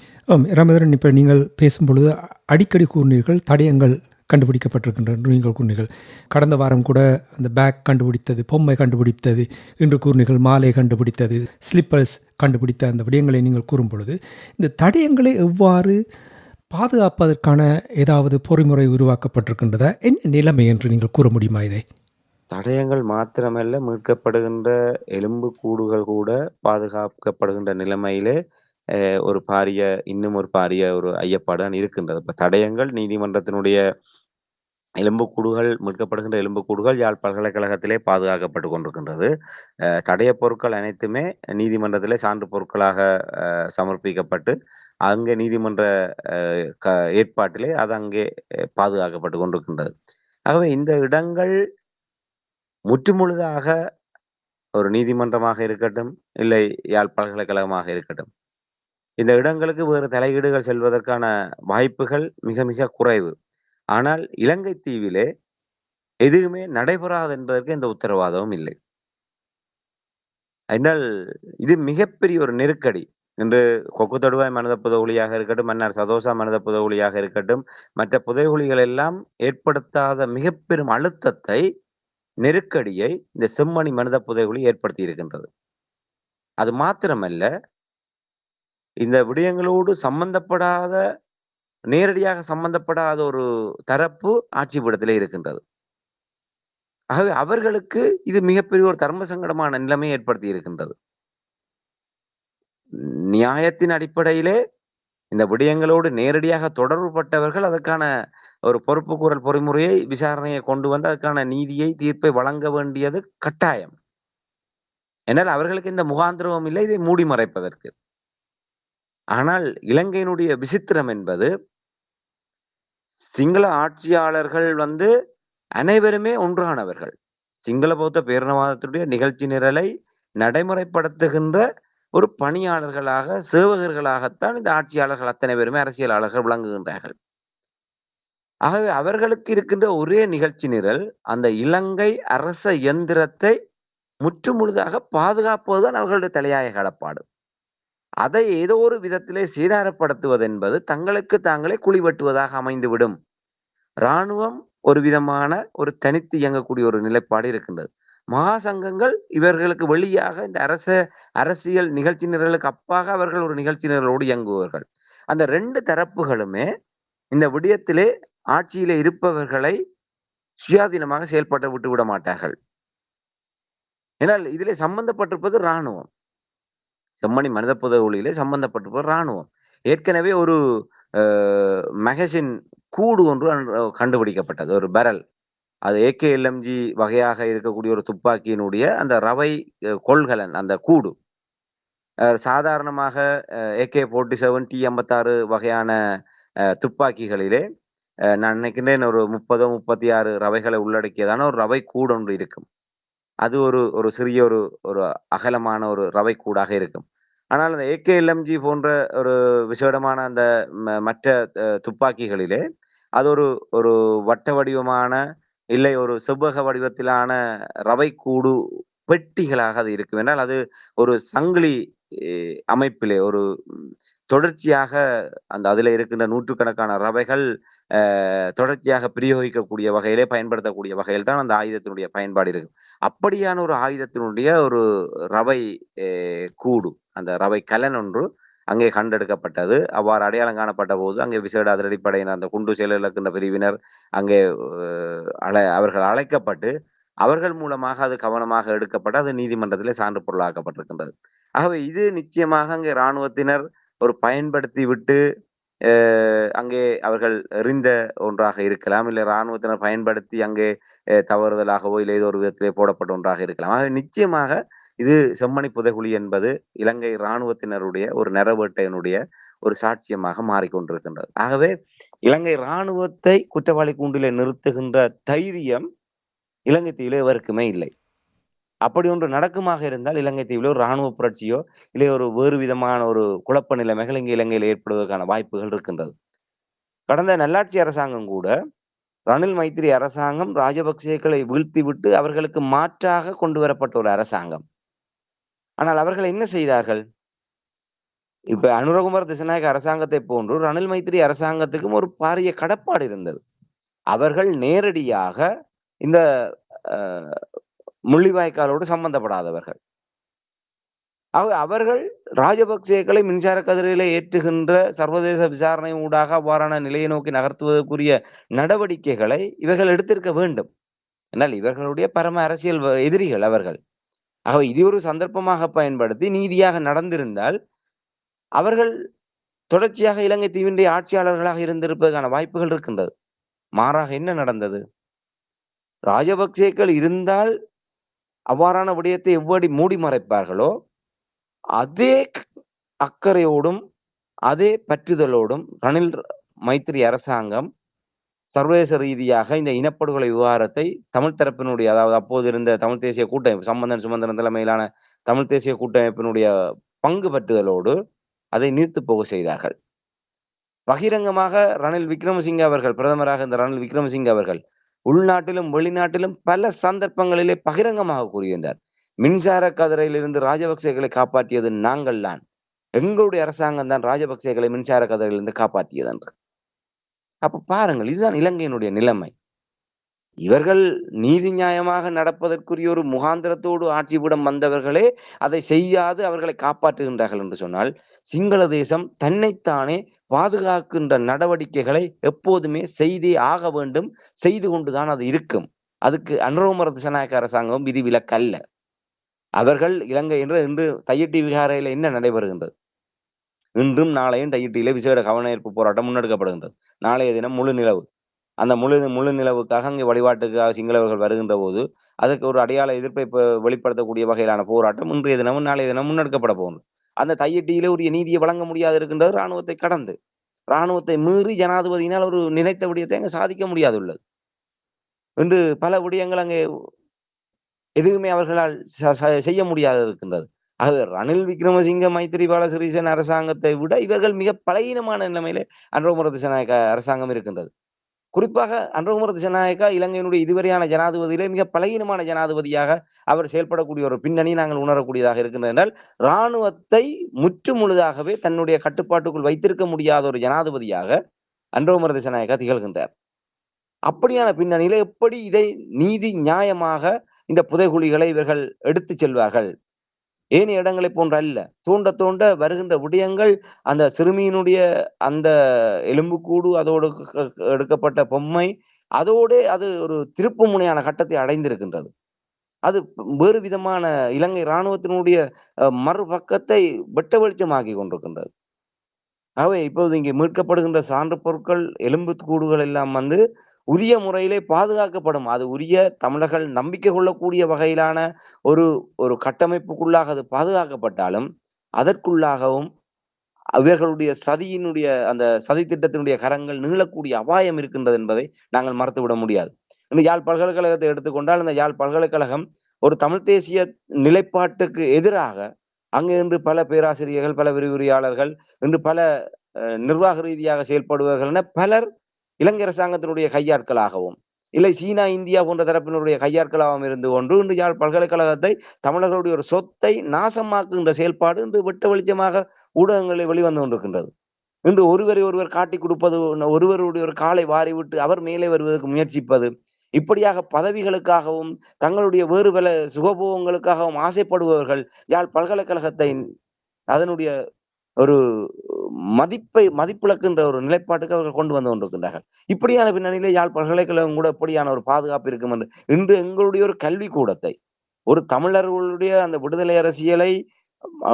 ராமேந்திரன், இப்போ நீங்கள் பேசும்பொழுது அடிக்கடி கூறினீர்கள் தடயங்கள் கண்டுபிடிக்கப்பட்டிருக்கின்றன நீங்கள் கூறினீர்கள். கடந்த வாரம் கூட அந்த பேக் கண்டுபிடித்தது, பொம்மை கண்டுபிடித்தது, இன்று கூறினீர்கள் மாலை கண்டுபிடித்தது, ஸ்லிப்பர்ஸ் கண்டுபிடித்த அந்த விடயங்களை நீங்கள் கூறும் பொழுது, இந்த தடயங்களை எவ்வாறு பாதுகாப்பதற்கான ஏதாவது பொறிமுறை உருவாக்கப்பட்டிருக்கின்றதா? என்ன நிலைமை என்று நீங்கள் கூற முடியுமா இதை? தடயங்கள் மாத்திரமல்ல, மீட்கப்படுகின்ற எலும்பு கூடுகள் கூட பாதுகாக்கப்படுகின்ற நிலைமையிலே இன்னும் ஒரு பாரிய ஒரு ஐயப்பாடு தான் இருக்கின்றது. இப்ப தடயங்கள் நீதிமன்றத்தினுடைய எலும்புக்கூடுகள் மீட்கப்படுகின்ற எலும்புக்கூடுகள் யாழ் பல்கலைக்கழகத்திலே பாதுகாக்கப்பட்டு கொண்டிருக்கின்றது. தடய பொருட்கள் அனைத்துமே நீதிமன்றத்திலே சான்று பொருட்களாக சமர்ப்பிக்கப்பட்டு அங்கே நீதிமன்ற ஏற்பாட்டிலே அது அங்கே பாதுகாக்கப்பட்டு கொண்டிருக்கின்றது. ஆகவே இந்த இடங்கள் முற்றுமுழுதாக ஒரு நீதிமன்றமாக இருக்கட்டும், இல்லை யாழ் பல்கலைக்கழகமாக இருக்கட்டும், இந்த இடங்களுக்கு வேறு தலையீடுகள் செல்வதற்கான வாய்ப்புகள் மிக மிக குறைவு. ஆனால் இலங்கை தீவிலே எதுவுமே நடைபெறாது என்பதற்கு எந்த உத்தரவாதமும் இல்லை. அதனால் இது மிகப்பெரிய ஒரு நெருக்கடி. இன்று கொக்கு தொடுவாய் மனித புதைகுழியாக இருக்கட்டும், மன்னார் சதோசா மனித புதைகுழியாக இருக்கட்டும், மற்ற புதைகுழிகள் எல்லாம் ஏற்படுத்தாத மிகப்பெரும் அழுத்தத்தை, நெருக்கடியை இந்த செம்மணி மனித புதைகுழி ஏற்படுத்தி இருக்கின்றது. அது மாத்திரமல்ல, இந்த விடயங்களோடு நேரடியாக சம்பந்தப்படாத ஒரு தரப்பு ஆட்சி பீடத்திலே இருக்கின்றது. ஆகவே அவர்களுக்கு இது மிகப்பெரிய ஒரு தர்ம சங்கடமான நிலைமையை ஏற்படுத்தி இருக்கின்றது. நியாயத்தின் அடிப்படையிலே இந்த விடயங்களோடு நேரடியாக தொடர்புபட்டவர்கள் அதற்கான ஒரு பொறுப்புக்கூறல் பொறிமுறையை விசாரணையை கொண்டு வந்து அதற்கான நீதியை, தீர்ப்பை வழங்க வேண்டியது கட்டாயம். என்னால் அவர்களுக்கு இந்த முகாந்திரமும் இல்லை இதை மூடி மறைப்பதற்கு. ஆனால் இலங்கையினுடைய விசித்திரம் என்பது, சிங்கள ஆட்சியாளர்கள் அனைவருமே ஒன்றானவர்கள். சிங்கள பௌத்த பேரினவாதத்துடைய நிகழ்ச்சி நிரலை நடைமுறைப்படுத்துகின்ற ஒரு பணியாளர்களாக, சேவகர்களாகத்தான் இந்த ஆட்சியாளர்கள் அத்தனை பேருமே அரசியலாளர்கள் விளங்குகின்றார்கள். ஆகவே அவர்களுக்கு இருக்கின்ற ஒரே நிகழ்ச்சி நிரல், அந்த இலங்கை அரச இயந்திரத்தை முற்றுமுழுதாக பாதுகாப்பதுதான் அவர்களுடைய தலையாய கடப்பாடு. அதை ஏதோ ஒரு விதத்திலே சீதாரப்படுத்துவது என்பது தங்களுக்கு தாங்களே குழி வெட்டுவதாக அமைந்துவிடும். இராணுவம் ஒரு விதமான ஒரு தனித்து இயங்கக்கூடிய ஒரு நிலைப்பாடு இருக்கின்றது. மகா சங்கங்கள் இவர்களுக்கு வெளியாக இந்த அரசியல் நிகழ்ச்சி நிரலுக்கு அப்பாக அவர்கள் ஒரு நிகழ்ச்சி நிரலோடு இயங்குவார்கள். அந்த 2 தரப்புகளுமே இந்த விடயத்திலே ஆட்சியிலே இருப்பவர்களை சுயாதீனமாக செயல்பட விட்டுவிட மாட்டார்கள். ஏனால் இதிலே சம்பந்தப்பட்டிருப்பது இராணுவம். செம்மணி மனித புதைகுழியிலே சம்பந்தப்பட்டிருப்பது இராணுவம். ஏற்கனவே ஒரு மெகசின் கூடு ஒன்று கண்டுபிடிக்கப்பட்டது. ஒரு பெரல். அது AKLMG வகையாக இருக்கக்கூடிய ஒரு துப்பாக்கியினுடைய அந்த ரவை கொள்கலன், அந்த கூடு. சாதாரணமாக AK-47, T-56 வகையான துப்பாக்கிகளிலே நான் நினைக்கின்றேன் ஒரு 30, 36 ரவைகளை உள்ளடக்கியதான ஒரு ரவை கூடு ஒன்று இருக்கும். அது ஒரு சிறிய ஒரு அகலமான ஒரு ரவை கூடாக இருக்கும். ஆனால் அந்த AKLMG போன்ற ஒரு விசேடமான அந்த மற்ற துப்பாக்கிகளிலே அது ஒரு வட்ட வடிவமான, இல்லை ஒரு செவ்வக வடிவத்திலான ரவை கூடு பெட்டிகளாக அது இருக்கும். என்றால் அது ஒரு சங்கிலி அமைப்பிலே ஒரு தொடர்ச்சியாக அதில இருக்கின்ற நூற்றுக்கணக்கான ரவைகள் தொடர்ச்சியாக பிரயோகிக்கக்கூடிய வகையிலே, பயன்படுத்தக்கூடிய வகையில் தான் அந்த ஆயுதத்தினுடைய பயன்பாடு இருக்கு. அப்படியான ஒரு ஆயுதத்தினுடைய ஒரு ரவை கூடு, அந்த ரவை கலன் ஒன்று அங்கே கண்டெடுக்கப்பட்டது. அவ்வாறு அடையாளம் காணப்பட்ட போது அங்கே விசேட அதிரடிப்படையினர் அந்த குண்டு செயலிழக்கின்ற பிரிவினர் அங்கே அவர்கள் அழைக்கப்பட்டு அவர்கள் மூலமாக அது கவனமாக எடுக்கப்பட்டு அது நீதிமன்றத்திலே சான்று பொருளாக்கப்பட்டிருக்கின்றது. ஆகவே இது நிச்சயமாக அங்கே இராணுவத்தினர் ஒரு பயன்படுத்தி விட்டு அங்கே அவர்கள் எறிந்த ஒன்றாக இருக்கலாம். இல்லை இராணுவத்தினர் பயன்படுத்தி அங்கே தவறுதலாகவோ இல்லை ஏதோ ஒரு விதத்திலே போடப்பட்ட ஒன்றாக இருக்கலாம். ஆகவே நிச்சயமாக இது செம்மணி புதைகுழி என்பது இலங்கை இராணுவத்தினருடைய ஒரு நரவேட்டையினுடைய ஒரு சாட்சியமாக மாறிக்கொண்டிருக்கின்றது. ஆகவே இலங்கை இராணுவத்தை குற்றவாளி கூண்டிலே நிறுத்துகின்ற தைரியம் இலங்கை தீவிலே எவருக்குமே இல்லை. அப்படி ஒன்று நடக்குமாக இருந்தால் இலங்கை தீவிலே ஒரு இராணுவ புரட்சியோ இல்லை ஒரு வேறு விதமான ஒரு குழப்ப நிலைமைகள் இங்கு இலங்கையில் ஏற்படுவதற்கான வாய்ப்புகள் இருக்கின்றது. கடந்த நல்லாட்சி அரசாங்கம் கூட ரணில் மைத்திரி அரசாங்கம் ராஜபக்சேக்களை வீழ்த்திவிட்டு அவர்களுக்கு மாற்றாக கொண்டு வரப்பட்ட ஒரு அரசாங்கம். ஆனால் அவர்கள் என்ன செய்தார்கள்? இப்ப அனுரகுமார திசாநாயக்க அரசாங்கத்தை போன்று ரணில் மைத்திரி அரசாங்கத்துக்கும் ஒரு பாரிய கடப்பாடு இருந்தது. அவர்கள் நேரடியாக இந்த முள்ளிவாய்க்காலோடு சம்பந்தப்படாதவர்கள். அவர்கள் ராஜபக்சேக்களை மின்சார கதிரையிலே ஏற்றுகின்ற சர்வதேச விசாரணை ஊடாக அவ்வாறான நிலையை நோக்கி நகர்த்துவதற்குரிய நடவடிக்கைகளை இவர்கள் எடுத்திருக்க வேண்டும். என்றால் இவர்களுடைய பரம அரசியல் எதிரிகள் அவர்கள். ஆகவே இது ஒரு சந்தர்ப்பமாக பயன்படுத்தி நீதியாக நடந்திருந்தால் அவர்கள் தொடர்ச்சியாக இலங்கை தீவினுடைய ஆட்சியாளர்களாக இருந்திருப்பதற்கான வாய்ப்புகள் இருக்கின்றது. மாறாக என்ன நடந்தது? ராஜபக்சேக்கள் இருந்தால் அவ்வாறான விடயத்தை எவ்வளவு மூடி மறைப்பார்களோ அதே அக்கறையோடும் அதே பற்றுதலோடும் ரணில் மைத்திரி அரசாங்கம் சர்வதேச ரீதியாக இந்த இனப்படுகொலை விவகாரத்தை தமிழ் தரப்பினுடைய, அதாவது அப்போது இருந்த தமிழ் தேசிய கூட்டமைப்பு சம்பந்தன் சுமந்திரன் தலைமையிலான தமிழ் தேசிய கூட்டமைப்பினுடைய பங்கு பற்றுதலோடு அதை நீர்த்து போக செய்தார்கள். பகிரங்கமாக ரணில் விக்ரமசிங்க அவர்கள், பிரதமராக இருந்த ரணில் விக்ரமசிங்க அவர்கள் உள்நாட்டிலும் வெளிநாட்டிலும் பல சந்தர்ப்பங்களிலே பகிரங்கமாக கூறியிருந்தார். மின்சார கதிரையிலிருந்து ராஜபக்சேக்களை காப்பாற்றியது நாங்கள் தான், எங்களுடைய அரசாங்கம் தான் ராஜபக்சேக்களை மின்சார கதிரையிலிருந்து காப்பாற்றியது என்று. அப்ப பாருங்கள், இதுதான் இலங்கையினுடைய நிலைமை. இவர்கள் நீதி நியாயமாக நடப்பதற்குரிய ஒரு முகாந்திரத்தோடு ஆட்சியிடம் வந்தவர்களே அதை செய்யாது அவர்களை காப்பாற்றுகின்றார்கள் என்று சொன்னால், சிங்கள தேசம் தன்னைத்தானே பாதுகாக்கின்ற நடவடிக்கைகளை எப்போதுமே செய்தே ஆக வேண்டும், செய்து கொண்டுதான் அது இருக்கும். அதுக்கு அனுரகுமார திசாநாயக்க அரசாங்கம் விதிவிலக்கல்ல. அவர்கள் இலங்கை என்று இன்று தையிட்டி விகாரையில என்ன நடைபெறுகின்றது? இன்றும் நாளையும் தையிட்டியிலே விசேட கவனஈர்ப்பு போராட்டம் முன்னெடுக்கப்படுகின்றது. நாளைய தினம் முழு நிலவு. அந்த முழு நிலவுக்காக அங்கே வழிபாட்டுக்காக சிங்களவர்கள் வருகின்ற போது அதற்கு ஒரு அடையாள எதிர்ப்பை வெளிப்படுத்தக்கூடிய வகையிலான போராட்டம் இன்றைய தினமும் நாளைய தினம் முன்னெடுக்கப்பட போகின்றது. அந்த தையிட்டியிலே உரிய நீதியை வழங்க முடியாது இருக்கின்றது இராணுவத்தை கடந்து. இராணுவத்தை மீறி ஜனாதிபதியினால் ஒரு நினைத்த விடயத்தை அங்கே சாதிக்க முடியாது உள்ளது. என்று பல விடயங்கள் அங்கே எதுவுமே அவர்களால் செய்ய முடியாது இருக்கின்றது. ஆகவே ரணில் விக்ரமசிங்க மைத்திரிபால சிறிசேன அரசாங்கத்தை விட இவர்கள் மிக பலகீனமான நிலைமையிலே அனுரகுமார திசாநாயக்க அரசாங்கம் இருக்கின்றது. குறிப்பாக அனுரகுமார திசாநாயக்கா இலங்கையினுடைய இதுவரையான ஜனாதிபதியிலே மிக பலகீனமான ஜனாதிபதியாக அவர் செயல்படக்கூடிய ஒரு பின்னணி நாங்கள் உணரக்கூடியதாக இருக்கின்றது. என்றால் இராணுவத்தை முற்று முழுதாகவே தன்னுடைய கட்டுப்பாட்டுக்குள் வைத்திருக்க முடியாத ஒரு ஜனாதிபதியாக அனுரகுமார திசாநாயக்கா திகழ்கின்றார். அப்படியான பின்னணியில எப்படி இதை நீதி நியாயமாக இந்த புதைகுழிகளை இவர்கள் எடுத்து செல்வார்கள்? ஏனைய இடங்களை போன்ற அல்ல. தோண்ட தோண்ட வருகின்ற விடயங்கள் அந்த சிறுமியினுடைய அந்த எலும்புக்கூடு, அதோடு எடுக்கப்பட்ட பொம்மை, அதோடு அது ஒரு திருப்பு முனையான கட்டத்தை அடைந்திருக்கின்றது. அது வேறு விதமான இலங்கை இராணுவத்தினுடைய மறுபக்கத்தை வெட்ட வெளிச்சமாக்கி கொண்டிருக்கின்றது. ஆகவே இப்போது இங்கே மீட்கப்படுகின்ற சான்று பொருட்கள், எலும்புக்கூடுகள் எல்லாம் உரிய முறையிலே பாதுகாக்கப்படும். அது உரிய தமிழர்கள் நம்பிக்கை கொள்ளக்கூடிய வகையிலான ஒரு ஒரு கட்டமைப்புக்குள்ளாக அது பாதுகாக்கப்பட்டாலும், அதற்குள்ளாகவும் இவர்களுடைய சதியினுடைய அந்த சதி திட்டத்தினுடைய கரங்கள் நீளக்கூடிய அபாயம் இருக்கின்றது என்பதை நாங்கள் மறுத்துவிட முடியாது. இந்த யாழ் பல்கலைக்கழகத்தை எடுத்துக்கொண்டால், இந்த யாழ் பல்கலைக்கழகம் ஒரு தமிழ் தேசிய நிலைப்பாட்டுக்கு எதிராக அங்கு இன்று பல பேராசிரியர்கள், பல விரிவுரையாளர்கள், இன்று பல நிர்வாக ரீதியாக செயல்படுபவர்கள் என பலர் இலங்கை அரசாங்கத்தினுடைய கையாட்களாகவும் இல்லை சீனா, இந்தியா போன்ற தரப்பினருடைய கையாட்களாகவும் இருந்து கொண்டு இன்று யாழ் பல்கலைக்கழகத்தை தமிழர்களுடைய ஒரு சொத்தை நாசமாக்குகின்ற செயல்பாடு இன்று வெட்ட வெளிச்சமாக ஊடகங்களில் வெளிவந்து கொண்டிருக்கின்றது. இன்று ஒருவரை ஒருவர் காட்டி கொடுப்பது, ஒருவருடைய ஒரு காலை வாரிவிட்டு அவர் மேலே வருவதற்கு முயற்சிப்பது, இப்படியாக பதவிகளுக்காகவும் தங்களுடைய வேறு பல சுகபோகங்களுக்காகவும் ஆசைப்படுபவர்கள் யாழ் பல்கலைக்கழகத்தை அதனுடைய ஒரு மதிப்பிழக்கின்ற ஒரு நிலைப்பாட்டுக்கு அவர்கள் கொண்டு வந்து கொண்டிருக்கின்றார்கள். இப்படியான பின்னணியிலே யாழ் பல்கலைக்கழகம் கூட இப்படியான ஒரு பாதுகாப்பு இருக்கும் என்று இன்று எங்களுடைய ஒரு கல்விக்கூடத்தை, ஒரு தமிழர்களுடைய அந்த விடுதலை அரசியலை அ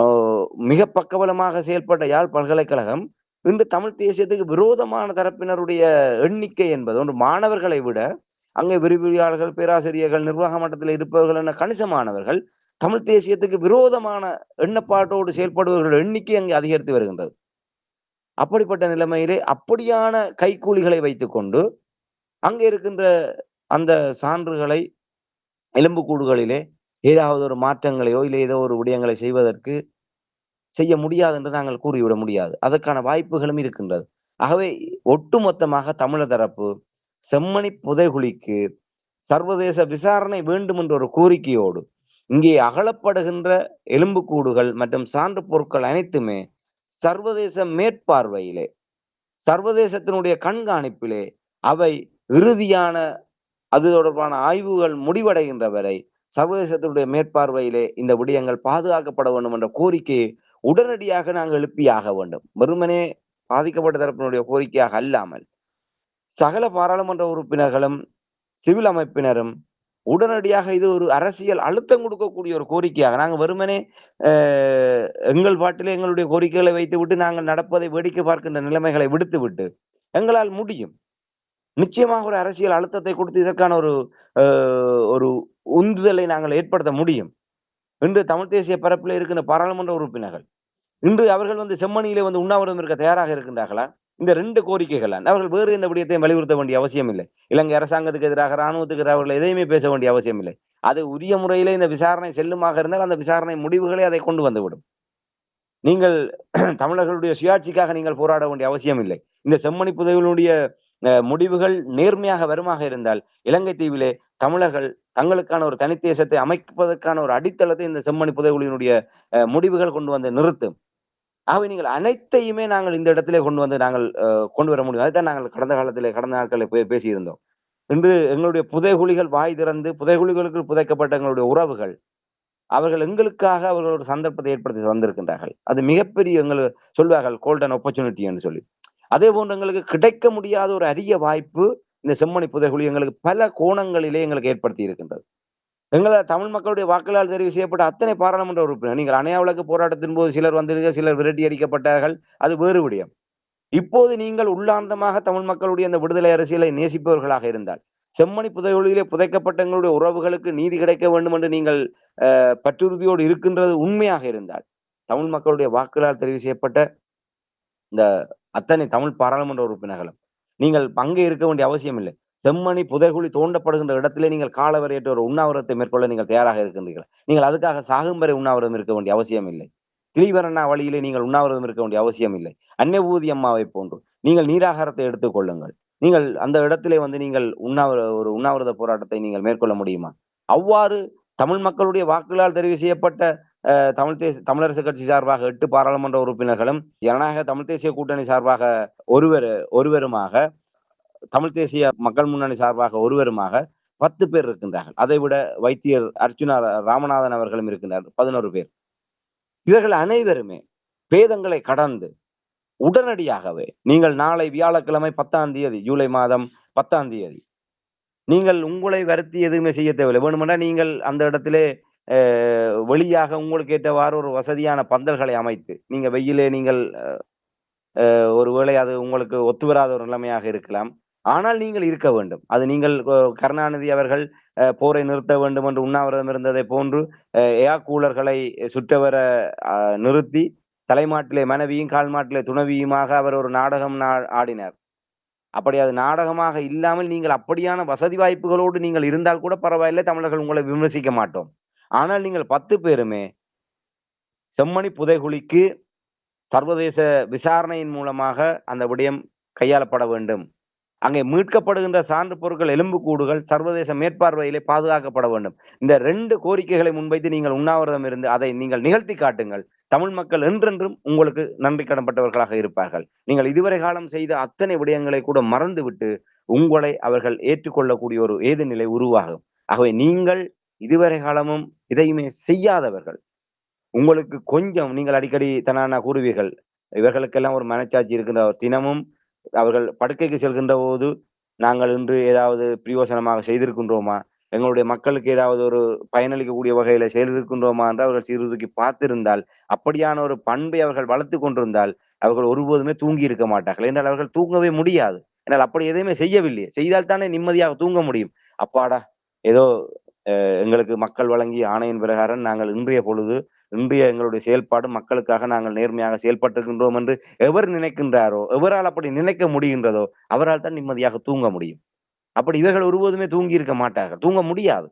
மிக பக்கபலமாக செயல்பட்ட யாழ் பல்கலைக்கழகம், இன்று தமிழ் தேசியத்துக்கு விரோதமான தரப்பினருடைய எண்ணிக்கை என்பது ஒன்று மாணவர்களை விட, அங்கே விரிவுரையாளர்கள், பேராசிரியர்கள், நிர்வாக மட்டத்தில் இருப்பவர்கள் என கணிசமானவர்கள், தமிழ் தேசியத்துக்கு விரோதமான எண்ணப்பாட்டோடு செயல்படுபவர்கள் எண்ணிக்கை அங்கே அதிகரித்து வருகின்றது. அப்படிப்பட்ட நிலைமையிலே அப்படியான கைக்கூலிகளை வைத்துக்கொண்டு, அங்கே இருக்கின்ற அந்த சான்றுகளை எலும்புக்கூடுகளிலே ஏதாவது ஒரு மாற்றங்களையோ, இல்லை ஏதோ ஒரு விடயங்களை செய்ய முடியாது என்று நாங்கள் கூறிவிட முடியாது. அதற்கான வாய்ப்புகளும் இருக்கின்றது. ஆகவே ஒட்டுமொத்தமாக தமிழர் தரப்பு செம்மணி புதைகுழிக்கு சர்வதேச விசாரணை வேண்டும் என்ற ஒரு கோரிக்கையோடு, இங்கே அகழப்படுகின்ற எலும்புக்கூடுகள் மற்றும் சான்று பொருட்கள் அனைத்துமே சர்வதேச மேற்பார்வையிலே, சர்வதேசத்தினுடைய கண்காணிப்பிலே அவை இறுதியான அது தொடர்பான ஆய்வுகள் முடிவடைகின்ற வரை சர்வதேசத்தினுடைய மேற்பார்வையிலே இந்த விடயங்கள் பாதுகாக்கப்பட வேண்டும் என்ற கோரிக்கையை உடனடியாக நாங்கள் எழுப்பியாக வேண்டும். வெறுமனே பாதிக்கப்பட்ட தரப்பினுடைய கோரிக்கையாக அல்லாமல், சகல பாராளுமன்ற உறுப்பினர்களும், சிவில் அமைப்பினரும் உடனடியாக இது ஒரு அரசியல் அழுத்தம் கொடுக்கக்கூடிய ஒரு கோரிக்கையாக, நாங்க வெறுமனே அ எங்கள் பாட்டிலே எங்களுடைய கோரிக்கைகளை வைத்துவிட்டு நாங்கள் நடப்பதை வேடிக்கை பார்க்கின்ற நிலைமைகளை விடுத்துவிட்டு, எங்களால் முடியும். நிச்சயமாக ஒரு அரசியல் அழுத்தத்தை கொடுத்து இதற்கான ஒரு அ ஒரு உந்துதலை நாங்கள் ஏற்படுத்த முடியும். இன்று தமிழ் தேசிய பரப்பிலே இருக்கின்ற பாராளுமன்ற உறுப்பினர்கள், இன்று அவர்கள் வந்து செம்மணியிலே வந்து உண்ணாவிரதம் இருக்க தயாராக இருக்கின்றார்களா? இந்த 2 கோரிக்கைகள் தான். அவர்கள் வேறு எந்த விடயத்தையும் வலியுறுத்த வேண்டிய அவசியம் இல்லை. இலங்கை அரசாங்கத்துக்கு எதிராக, ராணுவத்துக்கு எதிராக அவர்கள் எதையுமே பேச வேண்டிய அவசியம் இல்லை. அது உரிய முறையிலே இந்த விசாரணை செல்லுமாக இருந்தால், அந்த விசாரணை முடிவுகளே அதை கொண்டு வந்துவிடும். நீங்கள் தமிழர்களுடைய சுயாட்சிக்காக நீங்கள் போராட வேண்டிய அவசியம் இல்லை. இந்த செம்மணி புதையலுடைய முடிவுகள் நேர்மையாக வருமாக இருந்தால், இலங்கை தீவிலே தமிழர்கள் தங்களுக்கான ஒரு தனித்தேசத்தை அமைப்பதற்கான ஒரு அடித்தளத்தை இந்த செம்மணி புதைகுழியினுடைய முடிவுகள் கொண்டு வந்து நிறுத்தும். ஆகவே நீங்கள் அனைத்தையுமே நாங்கள் இந்த இடத்திலே கொண்டு வந்து நாங்கள் கொண்டு வர முடியும். அதைத்தான் நாங்கள் கடந்த நாட்களில் பேசியிருந்தோம். இன்று எங்களுடைய புதைகுழிகள் வாய் திறந்து, புதைகுழிகளுக்குள் புதைக்கப்பட்ட எங்களுடைய உறவுகள், அவர்கள் எங்களுக்காக அவர்கள் ஒரு சந்தர்ப்பத்தை ஏற்படுத்தி வந்திருக்கின்றார்கள். அது மிகப்பெரிய சொல்வார்கள் கோல்டன் ஆப்பர்ச்சுனிட்டி என்று சொல்லி. அதே போன்று எங்களுக்கு கிடைக்க முடியாத ஒரு அரிய வாய்ப்பு இந்த செம்மணி புதைகுழி எங்களுக்கு பல கோணங்களிலே எங்களுக்கு ஏற்படுத்தி இருக்கின்றது. தமிழ் மக்களுடைய வாக்குகளால் தெரிவு செய்யப்பட்ட அத்தனை பாராளுமன்ற உறுப்பினர், நீங்கள் அணையா விளக்கு போராட்டத்தின் போது சிலர் வந்திருக்க, சிலர் விரட்டி அடிக்கப்பட்டார்கள். அது வேறு விடயம். இப்போது நீங்கள் உள்ளார்ந்தமாக தமிழ் மக்களுடைய அந்த விடுதலை அரசியலை நேசிப்பவர்களாக இருந்தால், செம்மணி புதைகுழியிலே புதைக்கப்பட்ட எங்களுடைய உறவுகளுக்கு நீதி கிடைக்க வேண்டும் என்று நீங்கள் பற்றுறுதியோடு இருக்கின்றது உண்மையாக இருந்தால், தமிழ் மக்களுடைய வாக்குகளால் தெரிவு செய்யப்பட்ட இந்த அத்தனை தமிழ் பாராளுமன்ற உறுப்பினர்களும் நீங்கள் அங்கே இருக்க வேண்டிய அவசியம் இல்லை. செம்மணி புதைகுழி தோண்டப்படுகின்ற இடத்திலே நீங்கள் காலவரையற்ற ஒரு உண்ணாவிரதத்தை மேற்கொள்ள நீங்கள் தயாராக இருக்கின்றீர்கள். நீங்கள் அதுக்காக சாகும் வரை உண்ணாவிரதம் இருக்க வேண்டிய அவசியம் இல்லை. திரிவரண்ணா வழியிலே நீங்கள் உண்ணாவிரதம் இருக்க வேண்டிய அவசியம் இல்லை. அன்னபூதி அம்மாவை போன்று நீங்கள் நீராகாரத்தை எடுத்துக் கொள்ளுங்கள். நீங்கள் அந்த இடத்திலே வந்து நீங்கள் ஒரு உண்ணாவிரத போராட்டத்தை நீங்கள் மேற்கொள்ள முடியுமா? அவ்வாறு தமிழ் மக்களுடைய வாக்குகளால் தெரிவு செய்யப்பட்ட தமிழரசு கட்சி சார்பாக 8 பாராளுமன்ற உறுப்பினர்களும், ஜனநாயக தமிழ் தேசிய கூட்டணி சார்பாக ஒருவருமாக, தமிழ் தேசிய மக்கள் முன்னணி சார்பாக ஒருவருமாக 10 பேர் இருக்கின்றார்கள். அதைவிட வைத்தியர் அர்ச்சுனா ராமநாதன் அவர்களும் இருக்கின்றார்கள். 11 பேர். இவர்கள் அனைவருமே பேதங்களை கடந்து உடனடியாகவே நீங்கள் நாளை வியாழக்கிழமை 10ஆம் தேதி, ஜூலை மாதம் 10ஆம் தேதி, நீங்கள் உங்களை வருத்தி எதுவுமே செய்ய தேவையில்லை. வேணுமென்றால் நீங்கள் அந்த இடத்திலே வெளியாக உங்களுக்கு ஏற்றவாறு ஒரு வசதியான பந்தல்களை அமைத்து, நீங்க வெயிலே நீங்கள் ஒருவேளை அது உங்களுக்கு ஒத்து வராத ஒரு நிலைமையாக இருக்கலாம். ஆனால் நீங்கள் இருக்க வேண்டும். அது நீங்கள் கருணாநிதி அவர்கள் போரை நிறுத்த வேண்டும் என்று உண்ணாவிரதம் இருந்ததை போன்று ஏர் கூலர்களை சுற்றவர நிறுத்தி, தலைமாட்டிலே மனைவியும், கால்மாட்டிலே துணைவியுமாக அவர் ஒரு நாடகம் ஆடினார். அப்படி அது நாடகமாக இல்லாமல் நீங்கள் அப்படியான வசதி வாய்ப்புகளோடு நீங்கள் இருந்தால் கூட பரவாயில்லை, தமிழர்கள் உங்களை விமர்சிக்க மாட்டோம். ஆனால் நீங்கள் 10 பேருமே செம்மணி புதைகுழிக்கு சர்வதேச விசாரணையின் மூலமாக அந்த விடயம் கையாளப்பட வேண்டும். அங்கே மீட்கப்படுகின்ற சான்று பொருட்கள், எலும்புக்கூடுகள் சர்வதேச மேற்பார்வையிலே பாதுகாக்கப்பட வேண்டும். இந்த 2 கோரிக்கைகளை முன்வைத்து நீங்கள் உண்ணாவிரதம் இருந்து அதை நீங்கள் நிகழ்த்தி காட்டுங்கள். தமிழ் மக்கள் என்றென்றும் உங்களுக்கு நன்றி கடன்பட்டவர்களாக இருப்பார்கள். நீங்கள் இதுவரை காலம் செய்த அத்தனை விடயங்களை கூட மறந்துவிட்டு உங்களை அவர்கள் ஏற்றுக்கொள்ளக்கூடிய ஒரு ஏது நிலை உருவாகும். ஆகவே நீங்கள் இதுவரை காலமும் இதையுமே செய்யாதவர்கள். உங்களுக்கு கொஞ்சம் நீங்கள் அடிக்கடி கூறுவீர்கள். இவர்களுக்கெல்லாம் ஒரு மனச்சாட்சி இருக்கின்ற தினமும் அவர்கள் படுக்கைக்கு செல்கின்ற போது, நாங்கள் இன்று ஏதாவது பிரயோசனமாக செய்திருக்கின்றோமா? எங்களுடைய மக்களுக்கு ஏதாவது ஒரு பயனளிக்கக்கூடிய வகையில செய்திருக்கின்றோமா என்று அவர்கள் சீர்தூக்கி பார்த்திருந்தால், அப்படியான ஒரு பண்பை அவர்கள் வளர்த்துக் கொண்டிருந்தால், அவர்கள் ஒருபோதுமே தூங்கி இருக்க மாட்டார்கள். என்றால் அவர்கள் தூங்கவே முடியாது. என்றால் அப்படி எதுவுமே செய்யவில்லையே. செய்தால் தானே நிம்மதியாக தூங்க முடியும். அப்பாடா! ஏதோ எங்களுக்கு மக்கள் வழங்கிய ஆணையின் பிரகாரம் நாங்கள் இன்றைய எங்களுடைய செயல்பாடு மக்களுக்காக நாங்கள் நேர்மையாக செயல்பட்டிருக்கின்றோம் என்று எவர் நினைக்கின்றாரோ, எவரால் அப்படி நினைக்க முடிகின்றதோ, அவரால் தான் நிம்மதியாக தூங்க முடியும். அப்படி இவர்கள் ஒருபோதுமே தூங்கி இருக்க மாட்டார்கள். தூங்க முடியாது.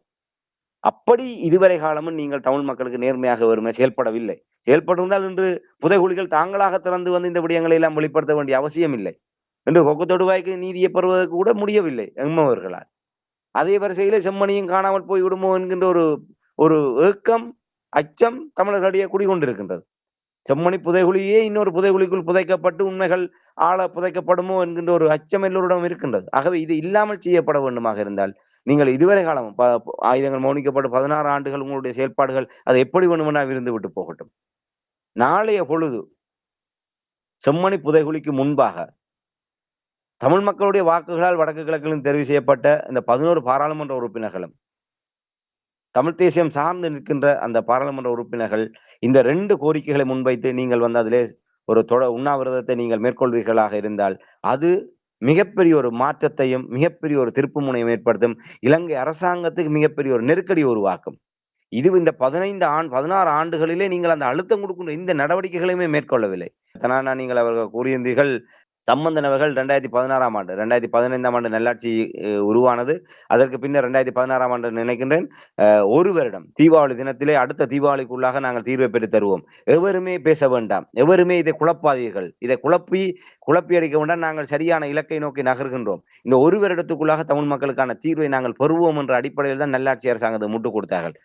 அப்படி இதுவரை காலமும் நீங்கள் தமிழ் மக்களுக்கு நேர்மையாக வெறுமனே செயல்படவில்லை. செயல்பட்டிருந்தால் இன்று புதைகுழிகள் தாங்களாக திறந்து வந்து இந்த விடயங்களை எல்லாம் வெளிப்படுத்த வேண்டிய அவசியம் இல்லை. இன்று கொக்கு தொடுவாய்க்கு நீதியை பெறுவதற்கு கூட முடியவில்லை எம்மவர்களால். அதே வரிசையிலே செம்மணியும் காணாமல் போய் விடுமோ என்கின்ற ஒரு ஒரு ஏக்கம், அச்சம் தமிழர்களிடையே குடிகொண்டிருக்கின்றது. செம்மணி புதைகுழியே இன்னொரு புதைகுழிக்குள் புதைக்கப்பட்டு உண்மைகள் ஆழ புதைக்கப்படுமோ என்கின்ற ஒரு அச்சம் எல்லோரிடம் இருக்கின்றது. ஆகவே இது இல்லாமல் செய்யப்பட வேண்டுமாக இருந்தால், நீங்கள் இதுவரை காலமும் ஆயுதங்கள் மௌனிக்கப்பட்டு 16 ஆண்டுகள் உங்களுடைய செயல்பாடுகள் அது எப்படி வேண்டுமென்றால் இருந்து விட்டு போகட்டும். நாளைய பொழுது செம்மணி புதைகுழிக்கு முன்பாக தமிழ் மக்களுடைய வாக்குகளால் வடக்கு கிழக்கிலும் தெரிவு செய்யப்பட்ட இந்த 11 பாராளுமன்ற உறுப்பினர்களும் தமிழ் தேசியம் சார்ந்து நிற்கின்ற அந்த பாராளுமன்ற உறுப்பினர்கள் இந்த 2 கோரிக்கைகளை முன்வைத்து நீங்கள் வந்து அதிலே ஒரு உண்ணாவிரதத்தை நீங்கள் மேற்கொள்வீர்களாக இருந்தால், அது மிகப்பெரிய ஒரு மாற்றத்தையும், மிகப்பெரிய ஒரு திருப்புமுனையும் ஏற்படுத்தும். இலங்கை அரசாங்கத்துக்கு மிகப்பெரிய ஒரு நெருக்கடியை உருவாக்கும். இது இந்த 16 ஆண்டுகளிலே நீங்கள் அந்த அழுத்தம் கொடுக்கின்ற இந்த நடவடிக்கைகளையுமே மேற்கொள்ளவில்லை. நீங்கள் அவர்கள் கூறியிருந்தீர்கள், சம்பந்தன் அவர்கள் 2016ஆம் ஆண்டு 2015ஆம் ஆண்டு நல்லாட்சி உருவானது. அதற்கு பின்னர் 2016ஆம் ஆண்டு நினைக்கின்றேன். 1 வருடம் தீபாவளி தினத்திலே அடுத்த தீபாவளிக்குள்ளாக நாங்கள் தீர்வை பெற்றுத் தருவோம். எவருமே பேச வேண்டாம். எவருமே இதை குழப்பாதீர்கள். இதை குழப்பி அடிக்க வேண்டாம். நாங்கள் சரியான இலக்கை நோக்கி நகர்கின்றோம். இந்த 1 வருடத்துக்குள்ளாக தமிழ் மக்களுக்கான தீர்வை நாங்கள் பெறுவோம் என்ற அடிப்படையில் தான் நல்லாட்சி அரசாங்கத்தை முட்டுக் கொடுத்தார்கள்.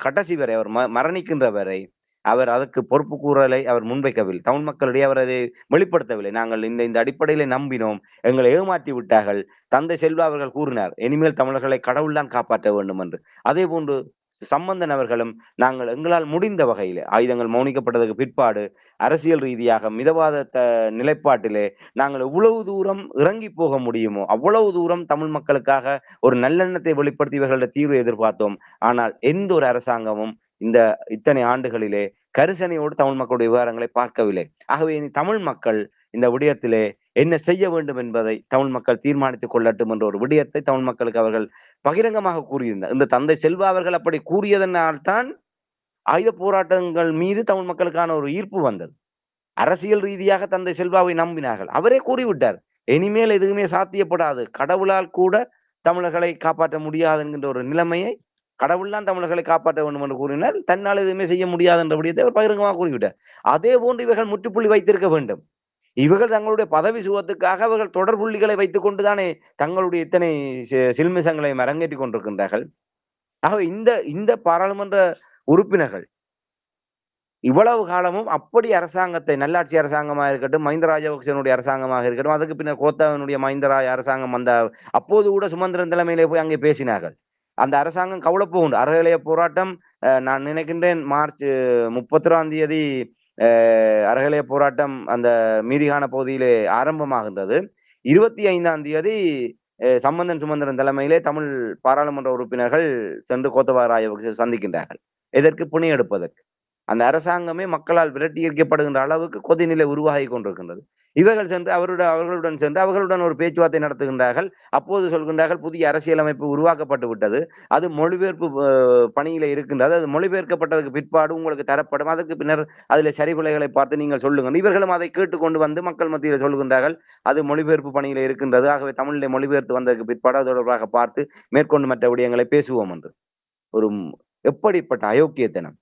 கடைசி வரை அவர் மரணிக்கின்ற வரை அவர் அதற்கு பொறுப்பு கூறலை அவர் முன்வைக்கவில்லை. தமிழ் மக்களிடையே அவர் அதை வெளிப்படுத்தவில்லை. நாங்கள் இந்த அடிப்படையிலே நம்பினோம். எங்களை ஏமாற்றி விட்டார்கள். தந்தை செல்வா அவர்கள் கூறினார், இனிமேல் தமிழர்களை கடவுள் தான் காப்பாற்ற வேண்டும் என்று. அதே போன்று சம்பந்தன் அவர்களும் நாங்கள் எங்களால் முடிந்த வகையிலே ஆயுதங்கள் மௌனிக்கப்பட்டதற்கு பிற்பாடு அரசியல் ரீதியாக மிதவாத நிலைப்பாட்டிலே நாங்கள் எவ்வளவு தூரம் இறங்கி போக முடியுமோ அவ்வளவு தூரம் தமிழ் மக்களுக்காக ஒரு நல்லெண்ணத்தை வெளிப்படுத்தி இவர்களுடைய தீர்வை எதிர்பார்த்தோம். ஆனால் எந்த ஒரு அரசாங்கமும் இத்தனை ஆண்டுகளிலே கரிசனையோடு தமிழ் மக்களுடைய விவகாரங்களை பார்க்கவில்லை. ஆகவே இனி தமிழ் மக்கள் இந்த விடயத்திலே என்ன செய்ய வேண்டும் என்பதை தமிழ் மக்கள் தீர்மானித்துக் கொள்ளட்டும் என்ற ஒரு விடயத்தை தமிழ் மக்களுக்கு அவர்கள் பகிரங்கமாக கூறியிருந்தார். இந்த தந்தை செல்வா அவர்கள் அப்படி கூறியதனால்தான் ஆயுத போராட்டங்கள் மீது தமிழ் மக்களுக்கான ஒரு ஈர்ப்பு வந்தது. அரசியல் ரீதியாக தந்தை செல்வாவை நம்பினார்கள். அவரே கூறிவிட்டார், இனிமேல் எதுவுமே சாத்தியப்படாது. கடவுளால் கூட தமிழர்களை காப்பாற்ற முடியாது என்கின்ற ஒரு நிலைமையை கடவுள் தான் தமிழர்களை காப்பாற்ற வேண்டும் என்று கூறினார். தன்னால் எதுவுமே செய்ய முடியாது என்ற விடயத்தை அவர் பகிரங்கமாக கூறிவிட்டார். அதே போன்று இவர்கள் முற்றுப்புள்ளி வைத்திருக்க வேண்டும். இவர்கள் தங்களுடைய பதவி சுகத்துக்காக அவர்கள் தொடர்புள்ளிகளை வைத்துக் கொண்டுதானே தங்களுடைய இத்தனை சில்மிசங்களை அரங்கேற்றிக் கொண்டிருக்கின்றார்கள். ஆகவே இந்த பாராளுமன்ற உறுப்பினர்கள் இவ்வளவு காலமும் அப்படி அரசாங்கத்தை நல்லாட்சி அரசாங்கமாக இருக்கட்டும், மஹிந்த ராஜபக்சனுடைய அரசாங்கமாக இருக்கட்டும், அதுக்கு பின்னர் கோத்தாவினுடைய மஹிந்த அரசாங்கம் அப்போது கூட சுமந்திரன் தலைமையிலே போய் அங்கே பேசினார்கள். அந்த அரசாங்கம் கவலைப்போ உண்டு. அறநிலைய போராட்டம் நான் நினைக்கின்றேன் மார்ச் 31ஆம் தேதி அறநிலைய போராட்டம் அந்த மீதிகான பகுதியிலே ஆரம்பமாகின்றது. 25ஆம் தேதி சம்பந்தன் சுமந்திரன் தலைமையிலே தமிழ் பாராளுமன்ற உறுப்பினர்கள் சென்று கோத்தபாய ராஜபக்சே சந்திக்கின்றார்கள். எதற்கு? பிணை எடுப்பதற்கு. அந்த அரசாங்கமே மக்களால் விரட்டி எரிக்கப்படுகின்ற அளவுக்கு கொதிநிலை உருவாகி கொண்டிருக்கின்றது. இவர்கள் சென்று அவர்களுடன் ஒரு பேச்சுவார்த்தை நடத்துகின்றார்கள். அப்போது சொல்கின்றார்கள், புதிய அரசியலமைப்பு உருவாக்கப்பட்டு விட்டது, அது மொழிபெயர்ப்பு பணியில இருக்கின்றது, அது மொழிபெயர்க்கப்பட்டதுக்கு பிற்பாடு உங்களுக்கு தரப்படும், அதற்கு பின்னர் அதில் சரிபிழைகளை பார்த்து நீங்கள் சொல்லுங்கள். இவர்களும் அதை கேட்டுக்கொண்டு வந்து மக்கள் மத்தியில் சொல்கின்றார்கள், அது மொழிபெயர்ப்பு பணியில இருக்கின்றது, ஆகவே தமிழிலே மொழிபெயர்த்து வந்ததற்கு பிற்பாடு அது தொடர்பாக பார்த்து மேற்கொண்டு மற்ற விடயங்களை பேசுவோம் என்று. ஒரு எப்படிப்பட்ட அயோக்கியத்தனம்!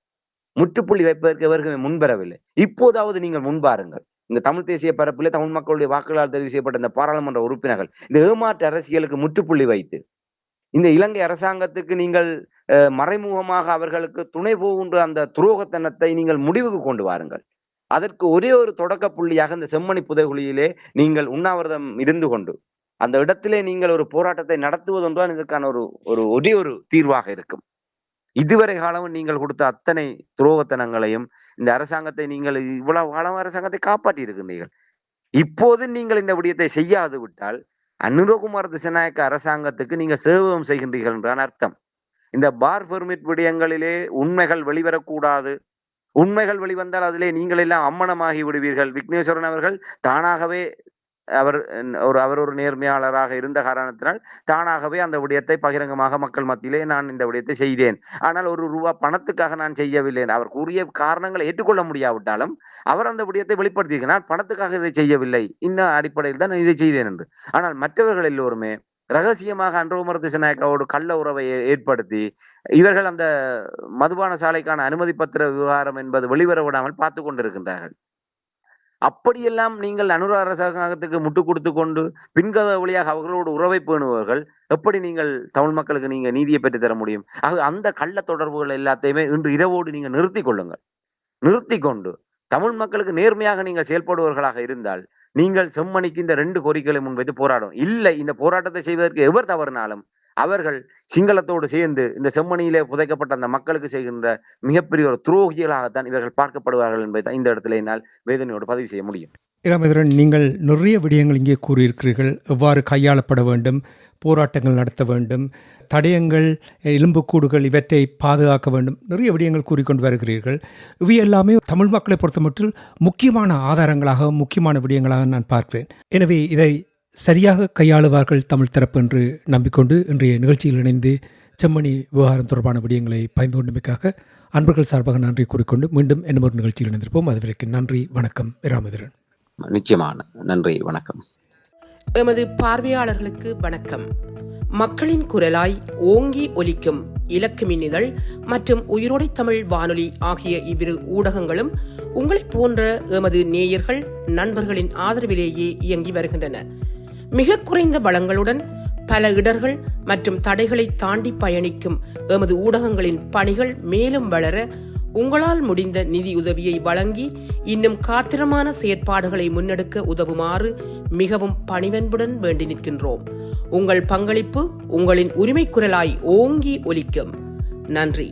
முற்றுப்புள்ளி வைப்பதற்கு அவர்கள் முன்வரவில்லை. இப்போதாவது நீங்கள் முன்பாருங்கள். இந்த தமிழ் தேசிய பரப்பிலே தமிழ் மக்களுடைய வாக்குகளால் தெரிவு செய்யப்பட்ட இந்த பாராளுமன்ற உறுப்பினர்கள் இந்த ஏமாற்று அரசியலுக்கு முற்றுப்புள்ளி வைத்து இந்த இலங்கை அரசாங்கத்துக்கு நீங்கள் மறைமுகமாக அவர்களுக்கு துணை போகின்ற அந்த துரோகத்தனத்தை நீங்கள் முடிவுக்கு கொண்டு வாருங்கள். அதற்கு ஒரே ஒரு தொடக்க புள்ளியாக இந்த செம்மணி புதைகுழியிலே நீங்கள் உண்ணாவிரதம் இருந்து கொண்டு அந்த இடத்திலே நீங்கள் ஒரு போராட்டத்தை நடத்துவதொன்றால் இதற்கான ஒரே ஒரு தீர்வாக இருக்கும். இதுவரை காலமும் நீங்கள் கொடுத்த அத்தனை துரோகத்தனங்களையும் இந்த அரசாங்கத்தை நீங்கள் இவ்வளவு காலம் அரசாங்கத்தை காப்பாற்றி இருக்கின்றீர்கள். இப்போது நீங்கள் இந்த விடயத்தை செய்யாது விட்டால் அனுரகுமார் திசாநாயக்க அரசாங்கத்துக்கு நீங்க சேவகம் செய்கின்றீர்கள் என்றான் அர்த்தம். இந்த பார் பெர்மிட் விடயங்களிலே உண்மைகள் வெளிவரக்கூடாது. உண்மைகள் வெளிவந்தால் அதிலே நீங்கள் எல்லாம் அம்மனமாகி விடுவீர்கள். விக்னேஸ்வரன் அவர்கள் தானாகவே அவர் ஒரு நேர்மையாளராக இருந்த காரணத்தினால் தானாகவே அந்த விடயத்தை பகிரங்கமாக மக்கள் மத்தியிலே நான் இந்த விடயத்தை செய்தேன். ஆனால் ₹1 பணத்துக்காக நான் செய்யவில்லை. அவர் கூறிய காரணங்களை ஏற்றுக்கொள்ள முடியாவிட்டாலும் அவர் அந்த விடயத்தை வெளிப்படுத்தியிருக்கிறார். நான் பணத்துக்காக இதை செய்யவில்லை, இந்த அடிப்படையில் தான் இதை செய்தேன் என்று. ஆனால் மற்றவர்கள் எல்லோருமே ரகசியமாக அனுரகுமார் திசாநாயக்காவோடு கள்ள உறவை ஏற்படுத்தி இவர்கள் அந்த மதுபான சாலைக்கான அனுமதி பத்திர விவகாரம் என்பது வெளிவர விடாமல் பார்த்து கொண்டிருக்கின்றார்கள். அப்படியெல்லாம் நீங்கள் அனுர அரசாங்கத்துக்கு முட்டு கொடுத்து கொண்டு பின்கத வழியாக அவர்களோடு உறவை பேணுபவர்கள் எப்படி நீங்கள் தமிழ் மக்களுக்கு நீங்க நீதியை பெற்று தர முடியும்? அந்த கள்ள தொடர்புகள் எல்லாத்தையுமே இன்று இரவோடு நீங்க நிறுத்தி கொள்ளுங்கள். நிறுத்தி கொண்டு தமிழ் மக்களுக்கு நேர்மையாக நீங்கள் செயல்படுபவர்களாக இருந்தால் நீங்கள் செம்மணிக்கு இந்த 2 கோரிக்கைகளை முன்வைத்து போராடும். இல்லை, இந்த போராட்டத்தை செய்வதற்கு எவர் தவறினாலும் அவர்கள் சிங்களத்தோடு சேர்ந்து இந்த செம்மணியிலே புதைக்கப்பட்ட அந்த மக்களுக்கு செய்கின்ற மிகப்பெரிய ஒரு துரோகிகளாகத்தான் இவர்கள் பார்க்கப்படுவார்கள் என்பதை தான் இந்த இடத்துல என்னால் வேதனையோடு பதிவு செய்ய முடியும். இராமேந்திரன், நீங்கள் நிறைய விடயங்கள் இங்கே கூறியிருக்கிறீர்கள். எவ்வாறு கையாளப்பட வேண்டும், போராட்டங்கள் நடத்த வேண்டும், தடயங்கள், எலும்புக்கூடுகள் இவற்றை பாதுகாக்க வேண்டும், நிறைய விடயங்கள் கூறிக்கொண்டு வருகிறீர்கள். இவை எல்லாமே தமிழ் மக்களை பொறுத்தமட்டில் முக்கியமான ஆதாரங்களாக, முக்கியமான விடயங்களாக நான் பார்க்கிறேன். எனவே இதை சரியாக கையாளுவார்கள் தமிழ் தரப்பு என்று நம்பிக்கொண்டு இன்றைய நிகழ்ச்சியில் இணைந்து செம்மணி விவகாரம் தொடர்பான விடயங்களை பகிர்ந்து கொண்டமைக்காக அன்பர்கள் சார்பாக நன்றி கூறிக்கொண்டு மீண்டும் இன்னும் ஒரு நிகழ்ச்சியில் இணைந்திருப்போம். அதுவரைக்கும் நன்றி, வணக்கம். இராமேந்திரன். நிச்சயமான நன்றி, வணக்கம். எமது பார்வையாளர்களுக்கு வணக்கம். மக்களின் குரலாய் ஓங்கி ஒலிக்கும் இலக்கு மின்னிதழ் மற்றும் உயிரோடை தமிழ் வானொலி ஆகிய இவ்விரு ஊடகங்களும் உங்களைப் போன்ற எமது நேயர்கள், நண்பர்களின் ஆதரவிலேயே இயங்கி வருகின்றன. மிக குறைந்த வளங்களுடன் பல இடர்கள் மற்றும் தடைகளை தாண்டி பயணிக்கும் எமது ஊடகங்களின் பணிகள் மேலும் வளர உங்களால் முடிந்த நிதியுதவியை வழங்கி இன்னும் காத்திரமான செயற்பாடுகளை முன்னெடுக்க உதவுமாறு மிகவும் பணிவன்புடன் வேண்டி நிற்கின்றோம். உங்கள் பங்களிப்பு உங்களின் உரிமை குரலாய் ஓங்கி ஒலிக்கும். நன்றி.